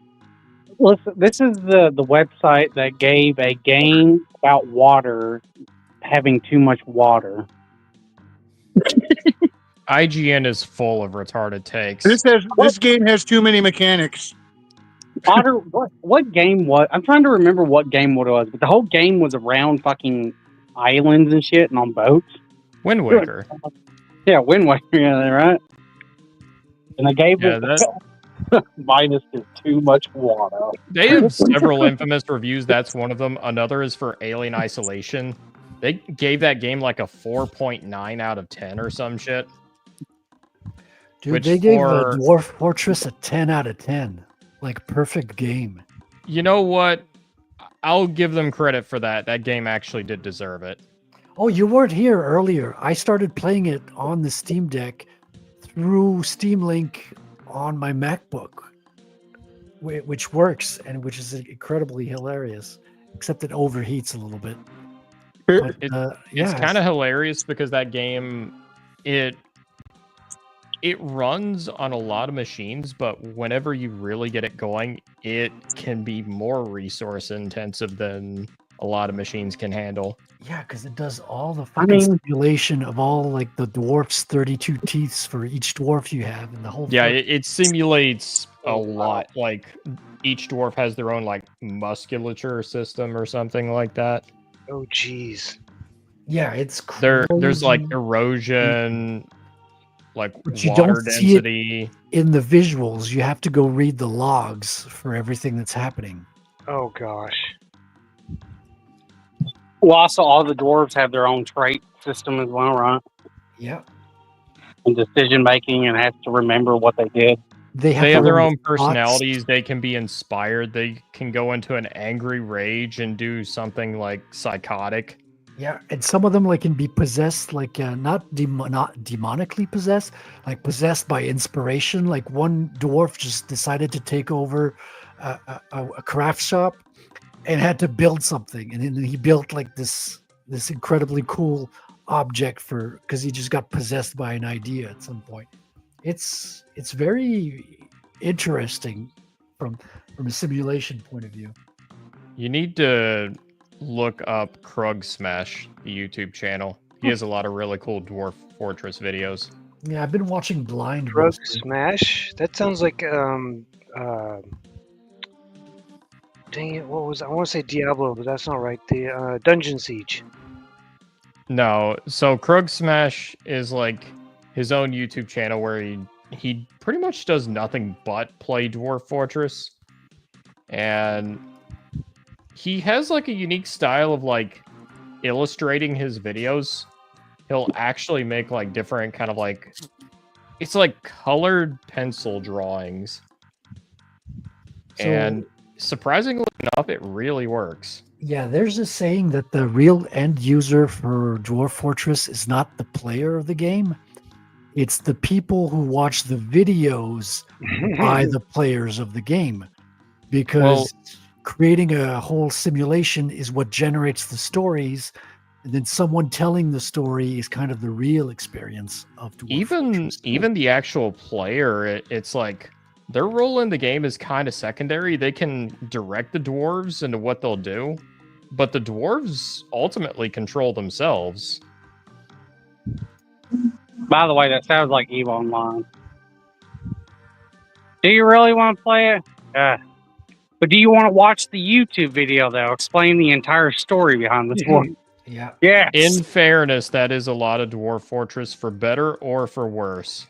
Listen, this is the website that gave a game about water having too much water. IGN is full of retarded takes. This game has too many mechanics. Otter, what game was? I'm trying to remember what game it was, but the whole game was around fucking islands and shit and on boats. Wind Waker. Yeah, Wind Waker, yeah, right? And they gave it minus is too much water. They have several infamous reviews. That's one of them. Another is for Alien Isolation. They gave that game like a 4.9 out of 10 or some shit. Dude, they gave Dwarf Fortress a 10 out of 10. Like, perfect game. You know what? I'll give them credit for that. That game actually did deserve it. Oh, you weren't here earlier. I started playing it on the Steam Deck through Steam Link on my MacBook, which works and which is incredibly hilarious, except it overheats a little bit. But, it's kind of hilarious because that game, it runs on a lot of machines, but whenever you really get it going, it can be more resource intensive than a lot of machines can handle. Yeah, because it does all the fucking simulation of all like the dwarfs' 32 teeth for each dwarf you have, and the whole. Yeah, it simulates a lot. Like each dwarf has their own like musculature system or something like that. Oh, jeez. Yeah, it's there's like erosion, like but you water don't see density. it in the visuals. You have to go read the logs for everything that's happening. Oh gosh. Well, also all the dwarves have their own trait system as well, right? Yeah. And decision making, and have to remember what they did. They have their own personalities. They can be inspired. They can go into an angry rage and do something like psychotic. Yeah, and some of them like can be possessed, like not demonically possessed, like possessed by inspiration. Like one dwarf just decided to take over a craft shop and had to build something, and then he built like this incredibly cool object because he just got possessed by an idea at some point. It's very interesting from a simulation point of view. You need to look up Krug Smash, the YouTube channel. He has a lot of really cool Dwarf Fortress videos. Yeah, I've been watching Blind. Krug Smash? That sounds like dang it, what was I want to say Diablo, but that's not right. The Dungeon Siege. No, so Krug Smash is like his own YouTube channel where he pretty much does nothing but play Dwarf Fortress. And he has like a unique style of like illustrating his videos. He'll actually make like different kind of like, it's like colored pencil drawings. So, and surprisingly enough, it really works. Yeah, there's a saying that the real end user for Dwarf Fortress is not the player of the game. It's the people who watch the videos by the players of the game. Because creating a whole simulation is what generates the stories. And then someone telling the story is kind of the real experience of Dwarf Fortress. Even the actual player, it's like their role in the game is kind of secondary. They can direct the dwarves into what they'll do, but the dwarves ultimately control themselves. By the way, that sounds like EVE Online. Do you really want to play it? But do you want to watch the YouTube video, though? Explain the entire story behind this one. Yeah. Yes. In fairness, that is a lot of Dwarf Fortress, for better or for worse.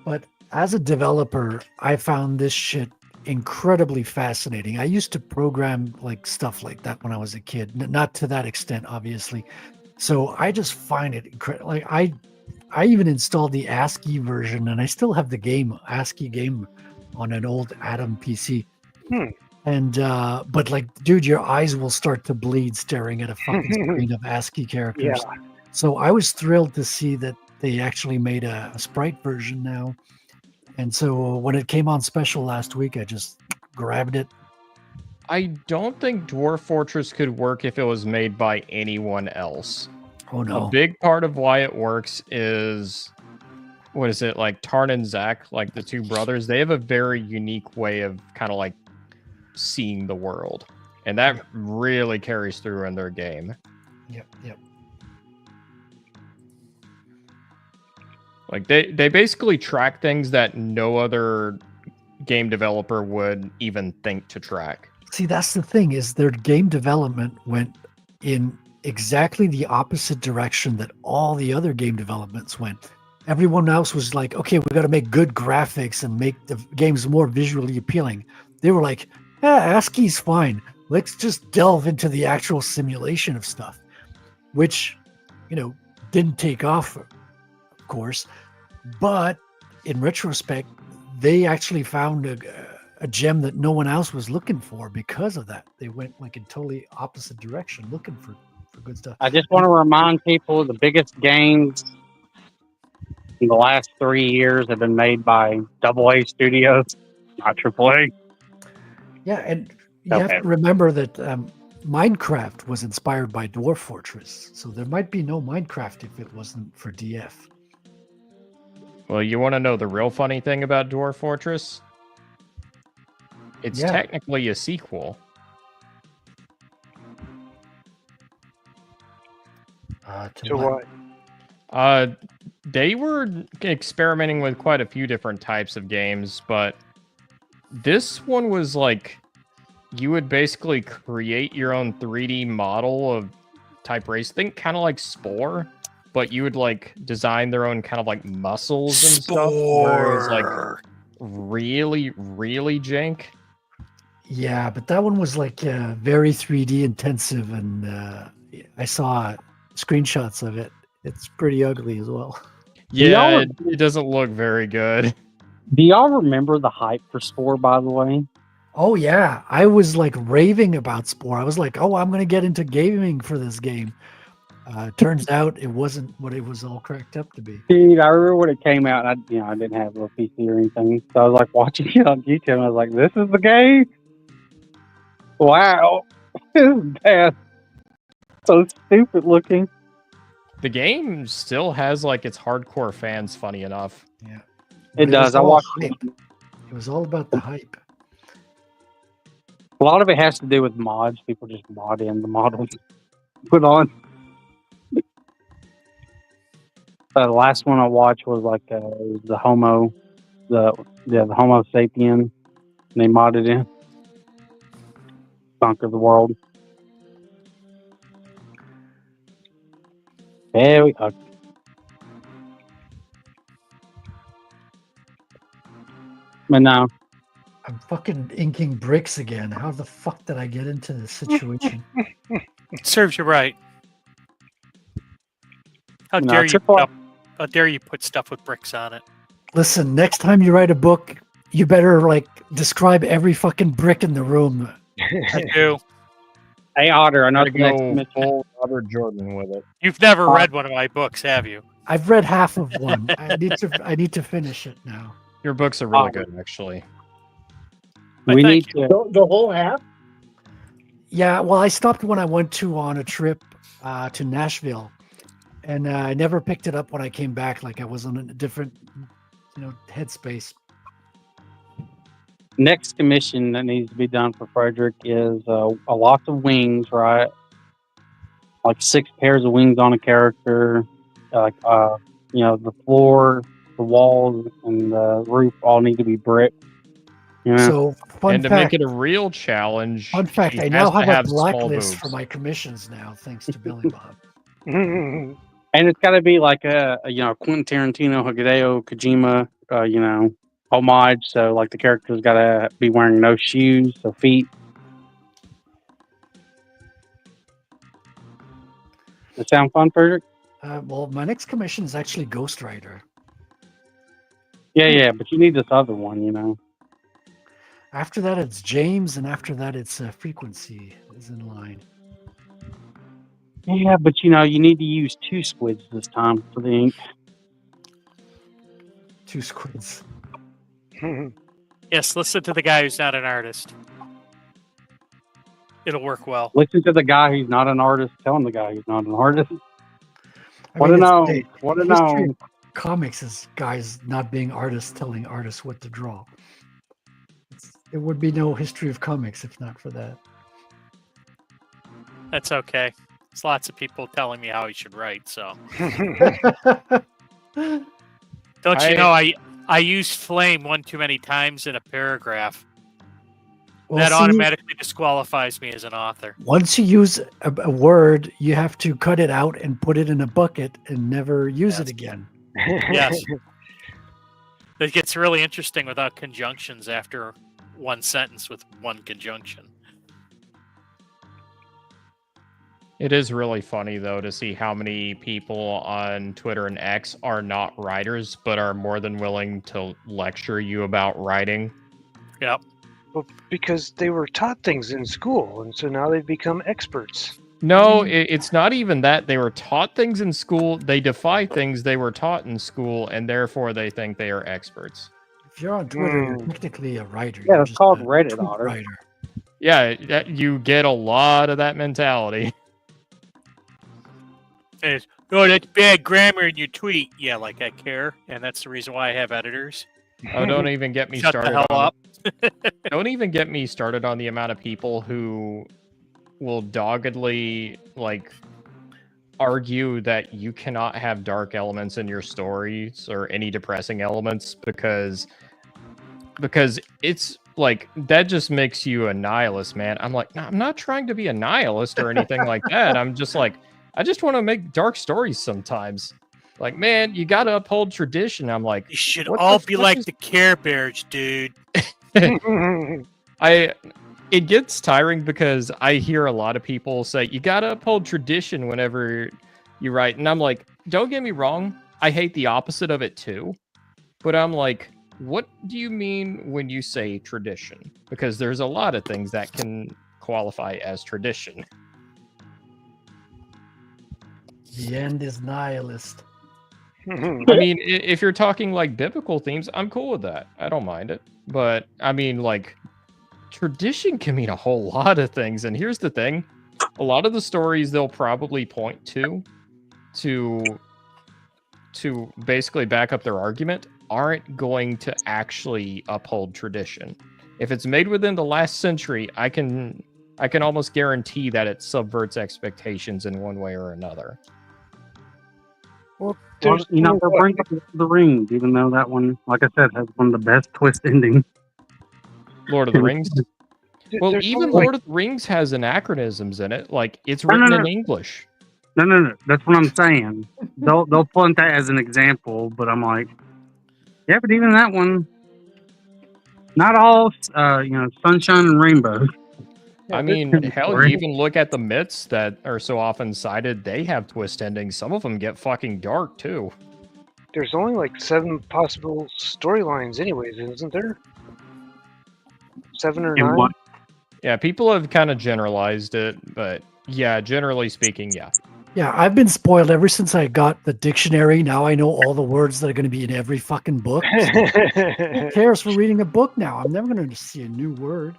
But as a developer, I found this shit incredibly fascinating. I used to program like stuff like that when I was a kid, not to that extent, obviously. So I just find it incredible. Like I even installed the ASCII version, and I still have the ASCII game on an old Atom PC. And but like, dude, your eyes will start to bleed staring at a fucking screen of ASCII characters. Yeah. So I was thrilled to see that they actually made a sprite version now. And so when it came on special last week, I just grabbed it. I don't think Dwarf Fortress could work if it was made by anyone else. Oh no. A big part of why it works is, what is it, like Tarn and Zach, like the two brothers, they have a very unique way of kind of like seeing the world. And that really carries through in their game. Yep. Like they basically track things that no other game developer would even think to track. See, that's the thing, is their game development went in exactly the opposite direction that all the other game developments went. Everyone else was like, okay, we got to make good graphics and make the games more visually appealing. They were like, ASCII's fine. Let's just delve into the actual simulation of stuff, which, didn't take off, of course. But in retrospect, they actually found a gem that no one else was looking for because of that. They went like in totally opposite direction, looking for good stuff. I just want to remind people the biggest games in the last 3 years have been made by AA studios, not AAA. Yeah, and you have to remember that Minecraft was inspired by Dwarf Fortress, so there might be no Minecraft if it wasn't for DF. Well, you want to know the real funny thing about Dwarf Fortress? It's technically a sequel. To what? They were experimenting with quite a few different types of games, but this one was like, you would basically create your own 3D model of type race. Think kind of like Spore, but you would like design their own kind of like muscles and stuff. Where it was like really, really jank. Yeah, but that one was like very 3D intensive, and I saw screenshots of it. It's pretty ugly as well. Yeah, it doesn't look very good. Do y'all remember the hype for Spore, by the way? Oh yeah, I was like raving about Spore. I was like, oh, I'm going to get into gaming for this game. Turns out it wasn't what it was all cracked up to be. Dude, I remember when it came out, I didn't have a PC or anything. So I was like watching it on YouTube, and I was like, this is the game? Wow. This is bad. So stupid looking. The game still has like its hardcore fans, funny enough. Yeah. It does. I watched it. It was all about the hype. A lot of it has to do with mods. People just mod in the models put on. The last one I watched was like the Homo sapien. And they modded in. Conquer the world. There we go. But no. I'm fucking inking bricks again. How the fuck did I get into this situation? It serves you right. How dare you put stuff with bricks on it? Listen, next time you write a book, you better like describe every fucking brick in the room I do. Hey, Otter, I know Gotta the next go mission. full Robert Jordan with it. You've never read one of my books, have you? I've read half of one. I need to finish it now. Your books are really good, actually. We need you. to. The whole half? Yeah, well, I stopped when I went on a trip to Nashville, and I never picked it up when I came back. Like I was on a different, headspace. Next commission that needs to be done for Frederick is a lot of wings, right? Like 6 pairs of wings on a character. Like the floor, the walls, and the roof all need to be brick. You know? So And to make it a real challenge, fun fact, she I now has to have a small blacklist boobs. for my commissions now, thanks to Billy Bob. And it's got to be like a Quentin Tarantino, Hideo Kojima, homage. So like the character's got to be wearing no shoes, so feet. Does that sound fun, Frederick? Well, my next commission is actually Ghost Rider. Yeah, but you need this other one, After that, it's James, and after that, it's Frequency is in line. Yeah, but you need to use 2 squids this time for the ink. 2 squids. Yes, listen to the guy who's not an artist. It'll work well. Listen to the guy who's not an artist telling the guy who's not an artist. What What to know? Comics is guys not being artists telling artists what to draw. There would be no history of comics if not for that. That's okay. There's lots of people telling me how he should write, so. Don't you know I used flame one too many times in a paragraph. Well, that automatically disqualifies me as an author. Once you use a word, you have to cut it out and put it in a bucket and never use it again. Yes. It gets really interesting without conjunctions after one sentence with one conjunction. It is really funny, though, to see how many people on Twitter and X are not writers, but are more than willing to lecture you about writing. Yep. Well, because they were taught things in school, and so now they've become experts. No, it's not even that. They were taught things in school. They defy things they were taught in school, and therefore they think they are experts. If you're on Twitter, you're technically a writer. Yeah, You're it's just called a Reddit, tweet Otter. writer. Yeah, you get a lot of that mentality. It's, oh, that's bad grammar in your tweet. Yeah, like I care, and that's the reason why I have editors. Oh, don't even get me Shut started. the hell up. Don't even get me started on the amount of people who will doggedly argue that you cannot have dark elements in your stories or any depressing elements because it's like that just makes you a nihilist, man. I'm like, no, I'm not trying to be a nihilist or anything like that. I'm just like, I just want to make dark stories sometimes. Like, man, you got to uphold tradition. I'm like, you should what all the be fuck like is- the Care Bears, dude. It gets tiring because I hear a lot of people say you gotta uphold tradition whenever you write, and I'm like, don't get me wrong, I hate the opposite of it too, but I'm like, what do you mean when you say tradition? Because there's a lot of things that can qualify as tradition. The end is nihilist. I mean, if you're talking like biblical themes, I'm cool with that. I don't mind it. But I mean, like, tradition can mean a whole lot of things. And here's the thing. A lot of the stories they'll probably point to basically back up their argument aren't going to actually uphold tradition. If it's made within the last century, I can almost guarantee that it subverts expectations in one way or another. Well, we're bringing up the Rings, even though that one, like I said, has one of the best twist endings. Lord of the Rings. Well, even Lord of the Rings has anachronisms in it. Like, it's written in English. No. That's what I'm saying. They'll point that as an example, but I'm like, yeah, but even that one, not all, sunshine and rainbows. I mean, hell, you even look at the myths that are so often cited, they have twist endings. Some of them get fucking dark, too. There's only like 7 possible storylines anyways, isn't there? 7 or 9? Yeah, people have kind of generalized it, but yeah, generally speaking, yeah. Yeah, I've been spoiled ever since I got the dictionary. Now I know all the words that are going to be in every fucking book. So who cares for reading a book now? I'm never going to see a new word.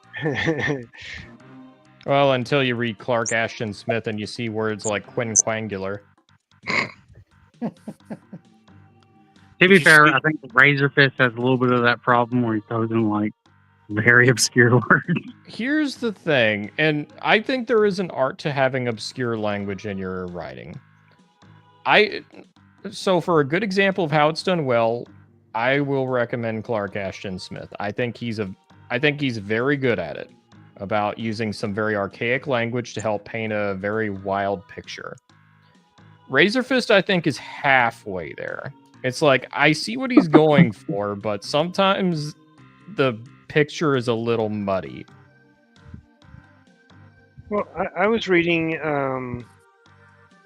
Well, until you read Clark Ashton Smith and you see words like quinquangular. To be fair, I think Razorfist has a little bit of that problem where he throws in like very obscure words. Here's the thing, and I think there is an art to having obscure language in your writing. So for a good example of how it's done well, I will recommend Clark Ashton Smith. I think he's very good at it, about using some very archaic language to help paint a very wild picture. Razorfist, I think, is halfway there. It's like, I see what he's going for, but sometimes the picture is a little muddy. Well, I was reading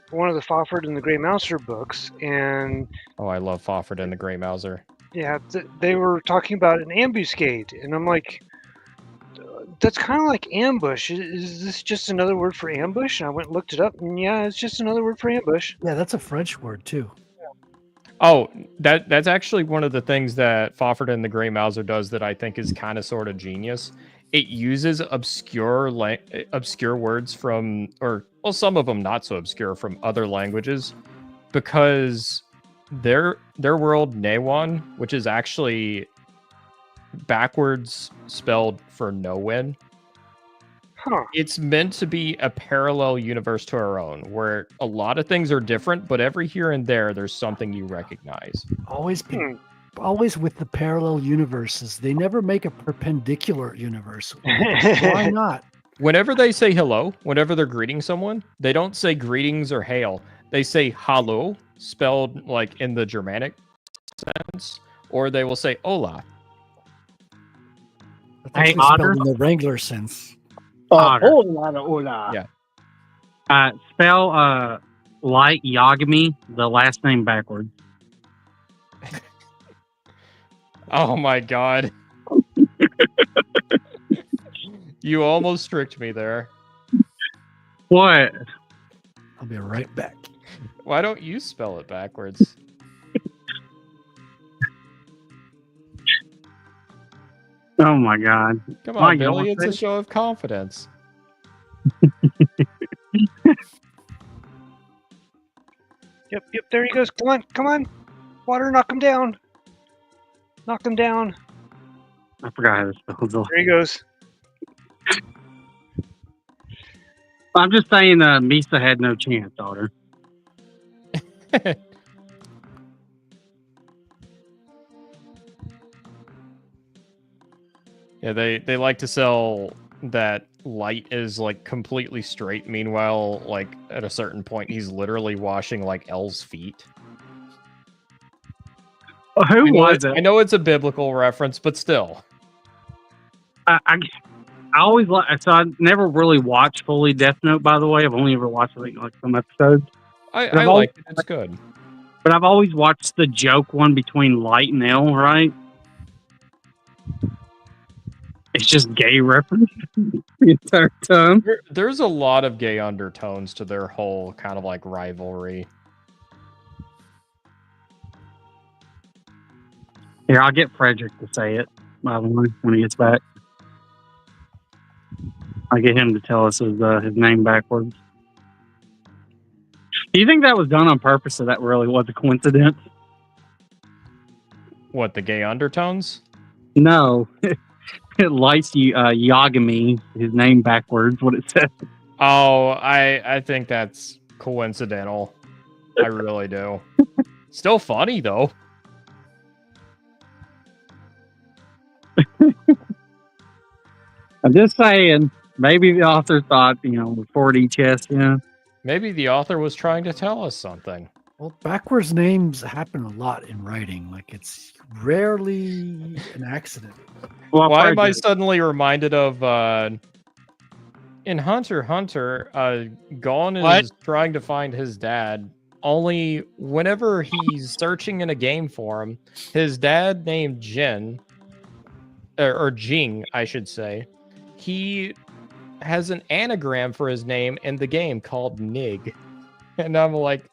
one of the Fawford and the Grey Mouser books, and Oh, I love Fawford and the Grey Mouser. yeah, they were talking about an ambuscade, and I'm like, that's kind of like ambush. Is this just another word for ambush? And I went and looked it up, and yeah, it's just another word for ambush. Yeah, that's a French word too. Oh, that's actually one of the things that Fawford and the Grey Mouser does that I think is kind of sort of genius. It uses obscure words from, or well, some of them not so obscure, from other languages, because their world Newan, which is actually backwards spelled for no win. Huh. It's meant to be a parallel universe to our own, where a lot of things are different, but every here and there's something you recognize. Always with the parallel universes. They never make a perpendicular universe. Why not? Whenever they say hello, whenever they're greeting someone, they don't say greetings or hail. They say hallo, spelled like in the Germanic sense, or they will say hola. That's actually spelled in the Wrangler sense. Hola. Yeah. Spell Light Yagami, the last name backwards. Oh my god. You almost tricked me there. What? I'll be right back. Why don't you spell it backwards? Oh my god. Come on, Billy, it's a show of confidence. Yep, there he goes. Come on. Water, knock him down. Knock him down. I forgot how to spell it. There he goes. I'm just saying Misa had no chance, daughter. Yeah, they like to sell that Light is like completely straight. Meanwhile, like at a certain point, he's literally washing like Elle's feet. Who was it? I know it's a biblical reference, but still. I always so I never really watched fully Death Note. By the way, I've only ever watched like some episodes. I like it. It's good. But I've always watched the joke one between Light and Elle, right? It's just gay reference the entire time. There's a lot of gay undertones to their whole kind of like rivalry. Here, I'll get Frederick to say it, by the way, when he gets back. I'll get him to tell us his name backwards. Do you think that was done on purpose, or that really was a coincidence? What, the gay undertones? No. It lights Yagami, his name backwards, what it says. Oh, I think that's coincidental. I really do. Still funny, though. I'm just saying, maybe the author thought, with 4D chess, Maybe the author was trying to tell us something. Well, backwards names happen a lot in writing. Like, it's rarely an accident. Well, why am I suddenly reminded of in Hunter x Hunter, Gon is trying to find his dad, only whenever he's searching in a game for him, his dad named Jin, or Jing, I should say, he has an anagram for his name in the game called Nig. And I'm like,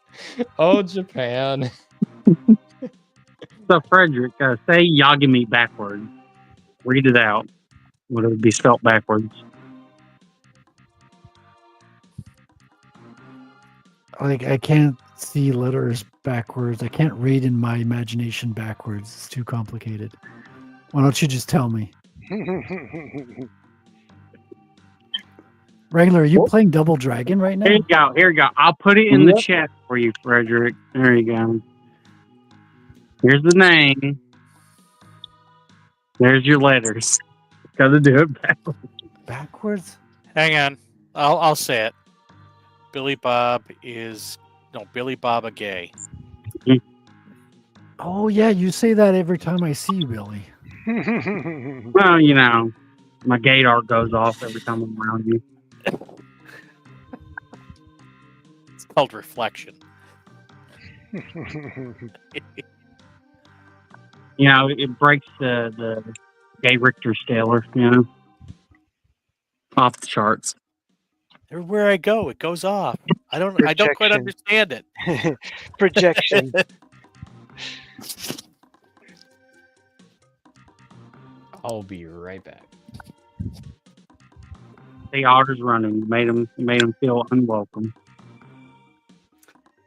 oh, Japan. So, Frederick, say Yagami backwards. Read it out. Would it be spelled backwards? Like, I can't see letters backwards. I can't read in my imagination backwards. It's too complicated. Why don't you just tell me? Wrangler, are you playing Double Dragon right now? Here you go. Here you go. I'll put it in the chat for you, Frederick. There you go. Here's the name. There's your letters. Got to do it backwards. Backwards? Hang on. I'll say it. Billy Bob a gay. Oh, yeah, you say that every time I see you, Billy. Well, you know, my gaydar goes off every time I'm around you. It's called reflection. You know, it breaks the gay Richter scaler, you know, off the charts. Everywhere I go, it goes off. I don't quite understand it. Projection. I'll be right back. The otter's running. Made him feel unwelcome.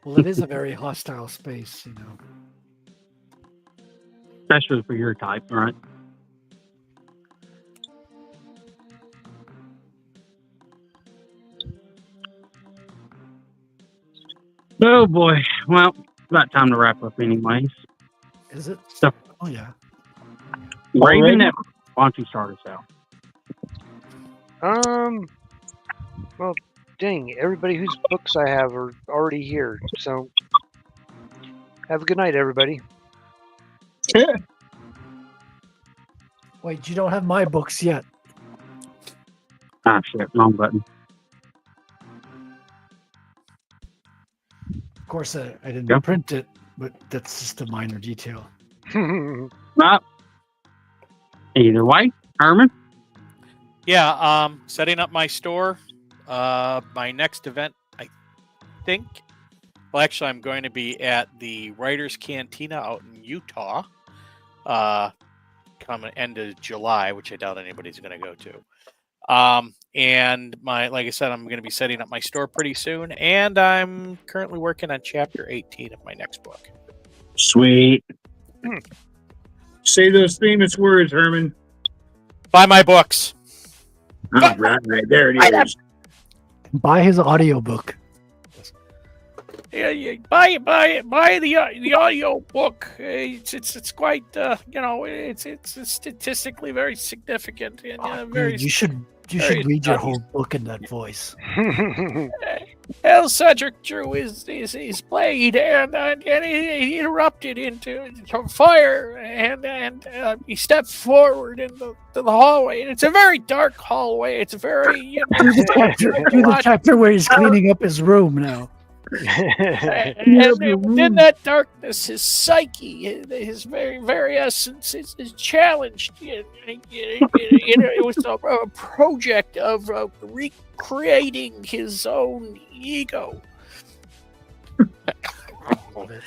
Well, it is a very hostile space, you know. Especially for your type, right? Oh boy. Well, it's about time to wrap up anyways. Is it? So, Oh, yeah. Raven, why don't you start us out? Well, dang, everybody whose books I have are already here, so have a good night, everybody. Wait, you don't have my books yet. Ah, shit, wrong button. Of course, I didn't print it, but that's just a minor detail. Well, either way, Herman? Yeah, setting up my store. My next event, I think. Well, actually, I'm going to be at the Writers Cantina out in Utah. Coming end of July, which I doubt anybody's going to go to. And like I said, I'm going to be setting up my store pretty soon, and I'm currently working on chapter 18 of my next book. Sweet. Say those famous words, Herman. Buy my books. All right, there it is. Buy his audiobook. Yeah, buy the audio book. It's quite it's statistically very significant and very. You should read your whole book in that voice. Hell, Cedric drew his blade and he erupted into fire and he stepped forward into the hallway, and it's a very dark hallway. It's very Do the chapter where he's cleaning up his room now. And within that darkness, his psyche, his very essence is challenged. It was a project of recreating his own ego. Love it.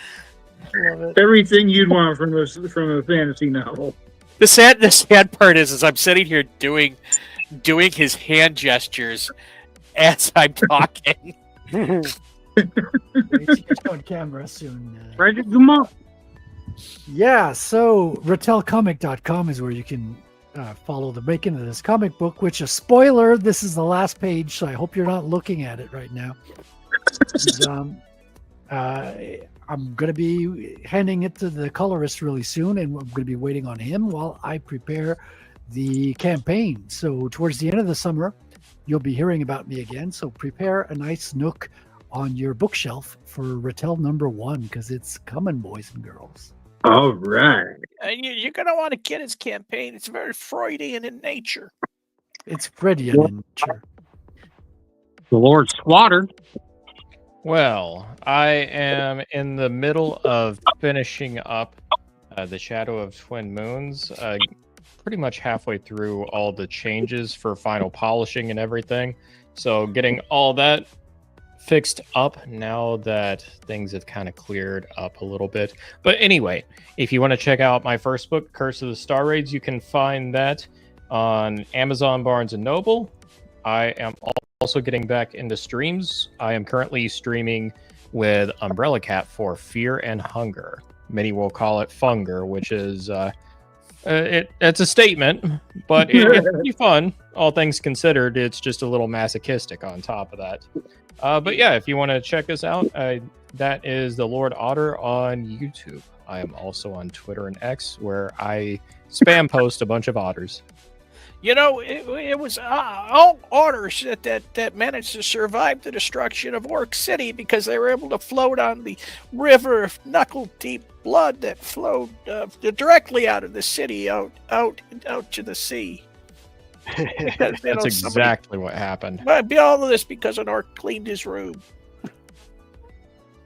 Everything you'd want from a fantasy novel. The sad part is I'm sitting here doing his hand gestures as I'm talking. On camera soon. Ready to come up. Yeah, so RatelComic.com is where you can follow the making of this comic book, which, a spoiler, this is the last page, so I hope you're not looking at it right now. And, I'm going to be handing it to the colorist really soon, and I'm going to be waiting on him while I prepare the campaign. So towards the end of the summer, you'll be hearing about me again, so prepare a nice nook on your bookshelf for Rattel #1, because it's coming, boys and girls. All right. And you're going to want to get his campaign. It's very Freudian in nature. It's Freudian in nature. The Lord Squatter. Well, I am in the middle of finishing up The Shadow of Twin Moons. pretty much halfway through all the changes for final polishing and everything. So getting all that fixed up now that things have kind of cleared up a little bit. But anyway, if you want to check out my first book, Curse of the Star Raids, you can find that on Amazon, Barnes & Noble. I am also getting back into streams. I am currently streaming with Umbrella Cat for Fear and Hunger. Many will call it Funger, which is it's a statement, but it's pretty fun. All things considered, it's just a little masochistic on top of that. But yeah, if you want to check us out, that is the Lord Otter on YouTube. I am also on Twitter and X, where I spam post a bunch of otters. You know, it was all otters that managed to survive the destruction of Orc City because they were able to float on the river of knuckle-deep blood that flowed directly out of the city out to the sea. That's exactly what happened. Be all of this because an orc cleaned his room.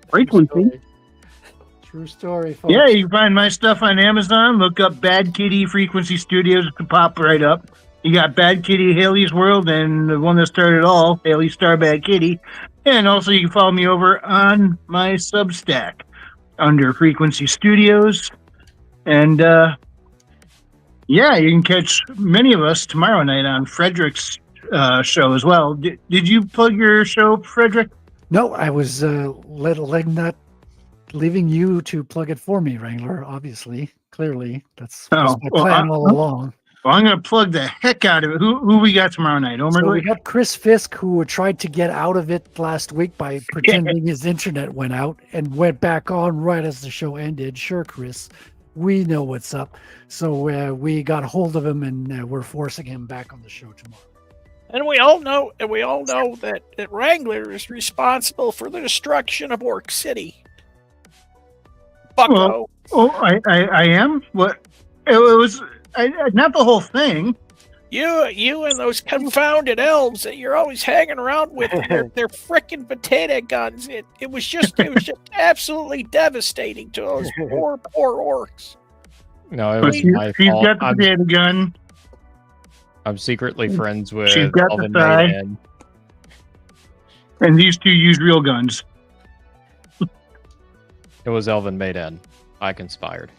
Frequency. True story, folks. Yeah, you can find my stuff on Amazon. Look up Bad Kitty Frequency Studios to pop right up. You got Bad Kitty Haley's World and the one that started it all, Haley Star Bad Kitty. And also you can follow me over on my Substack under Frequency Studios. And yeah, you can catch many of us tomorrow night on Frederick's show as well. Did you plug your show, Frederick? No, I was leaving you to plug it for me, Wrangler. Obviously, clearly, that's my plan all along. Well, I'm going to plug the heck out of it. Who we got tomorrow night? So we got Chris Fisk, who tried to get out of it last week by pretending his internet went out and went back on right as the show ended. Sure, Chris, we know what's up. So we got hold of him, and we're forcing him back on the show tomorrow. And we all know that Wrangler is responsible for the destruction of Orc City. Bucko. Well, I am. What? It was not the whole thing. You and those confounded elves that you're always hanging around with, their frickin' potato guns. It was just absolutely devastating to those poor orcs. No, it was my fault. She's got the potato gun. I'm secretly friends with She's got Elvin the thigh. Mayden. And these two use real guns. It was Elvin Mayden. I conspired.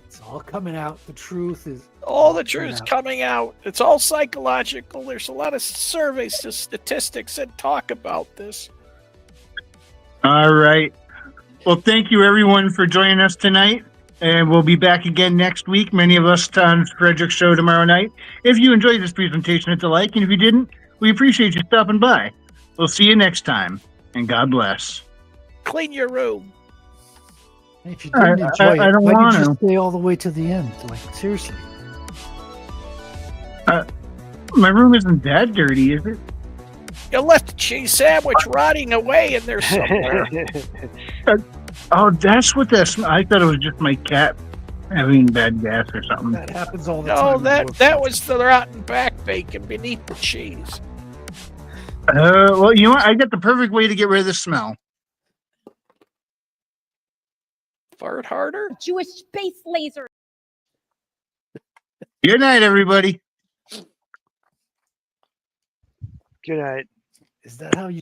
It's all coming out. The truth is all the truth's coming out. It's all psychological. There's a lot of surveys to statistics that talk about this. All right. Well, thank you everyone for joining us tonight. And we'll be back again next week. Many of us on Frederick's show tomorrow night. If you enjoyed this presentation, hit the like. And if you didn't, we appreciate you stopping by. We'll see you next time. And God bless. Clean your room. If you didn't enjoy it, why did you stay all the way to the end? Like, seriously. My room isn't that dirty, is it? You left a cheese sandwich rotting away in there somewhere. Oh, that's what that's. I thought it was just my cat having bad gas or something. That happens all the time. No, that was the rotten back bacon beneath the cheese. Well, you know what? I got the perfect way to get rid of the smell. Fart harder? Jewish space laser. Good night, everybody. Good night. Is that how you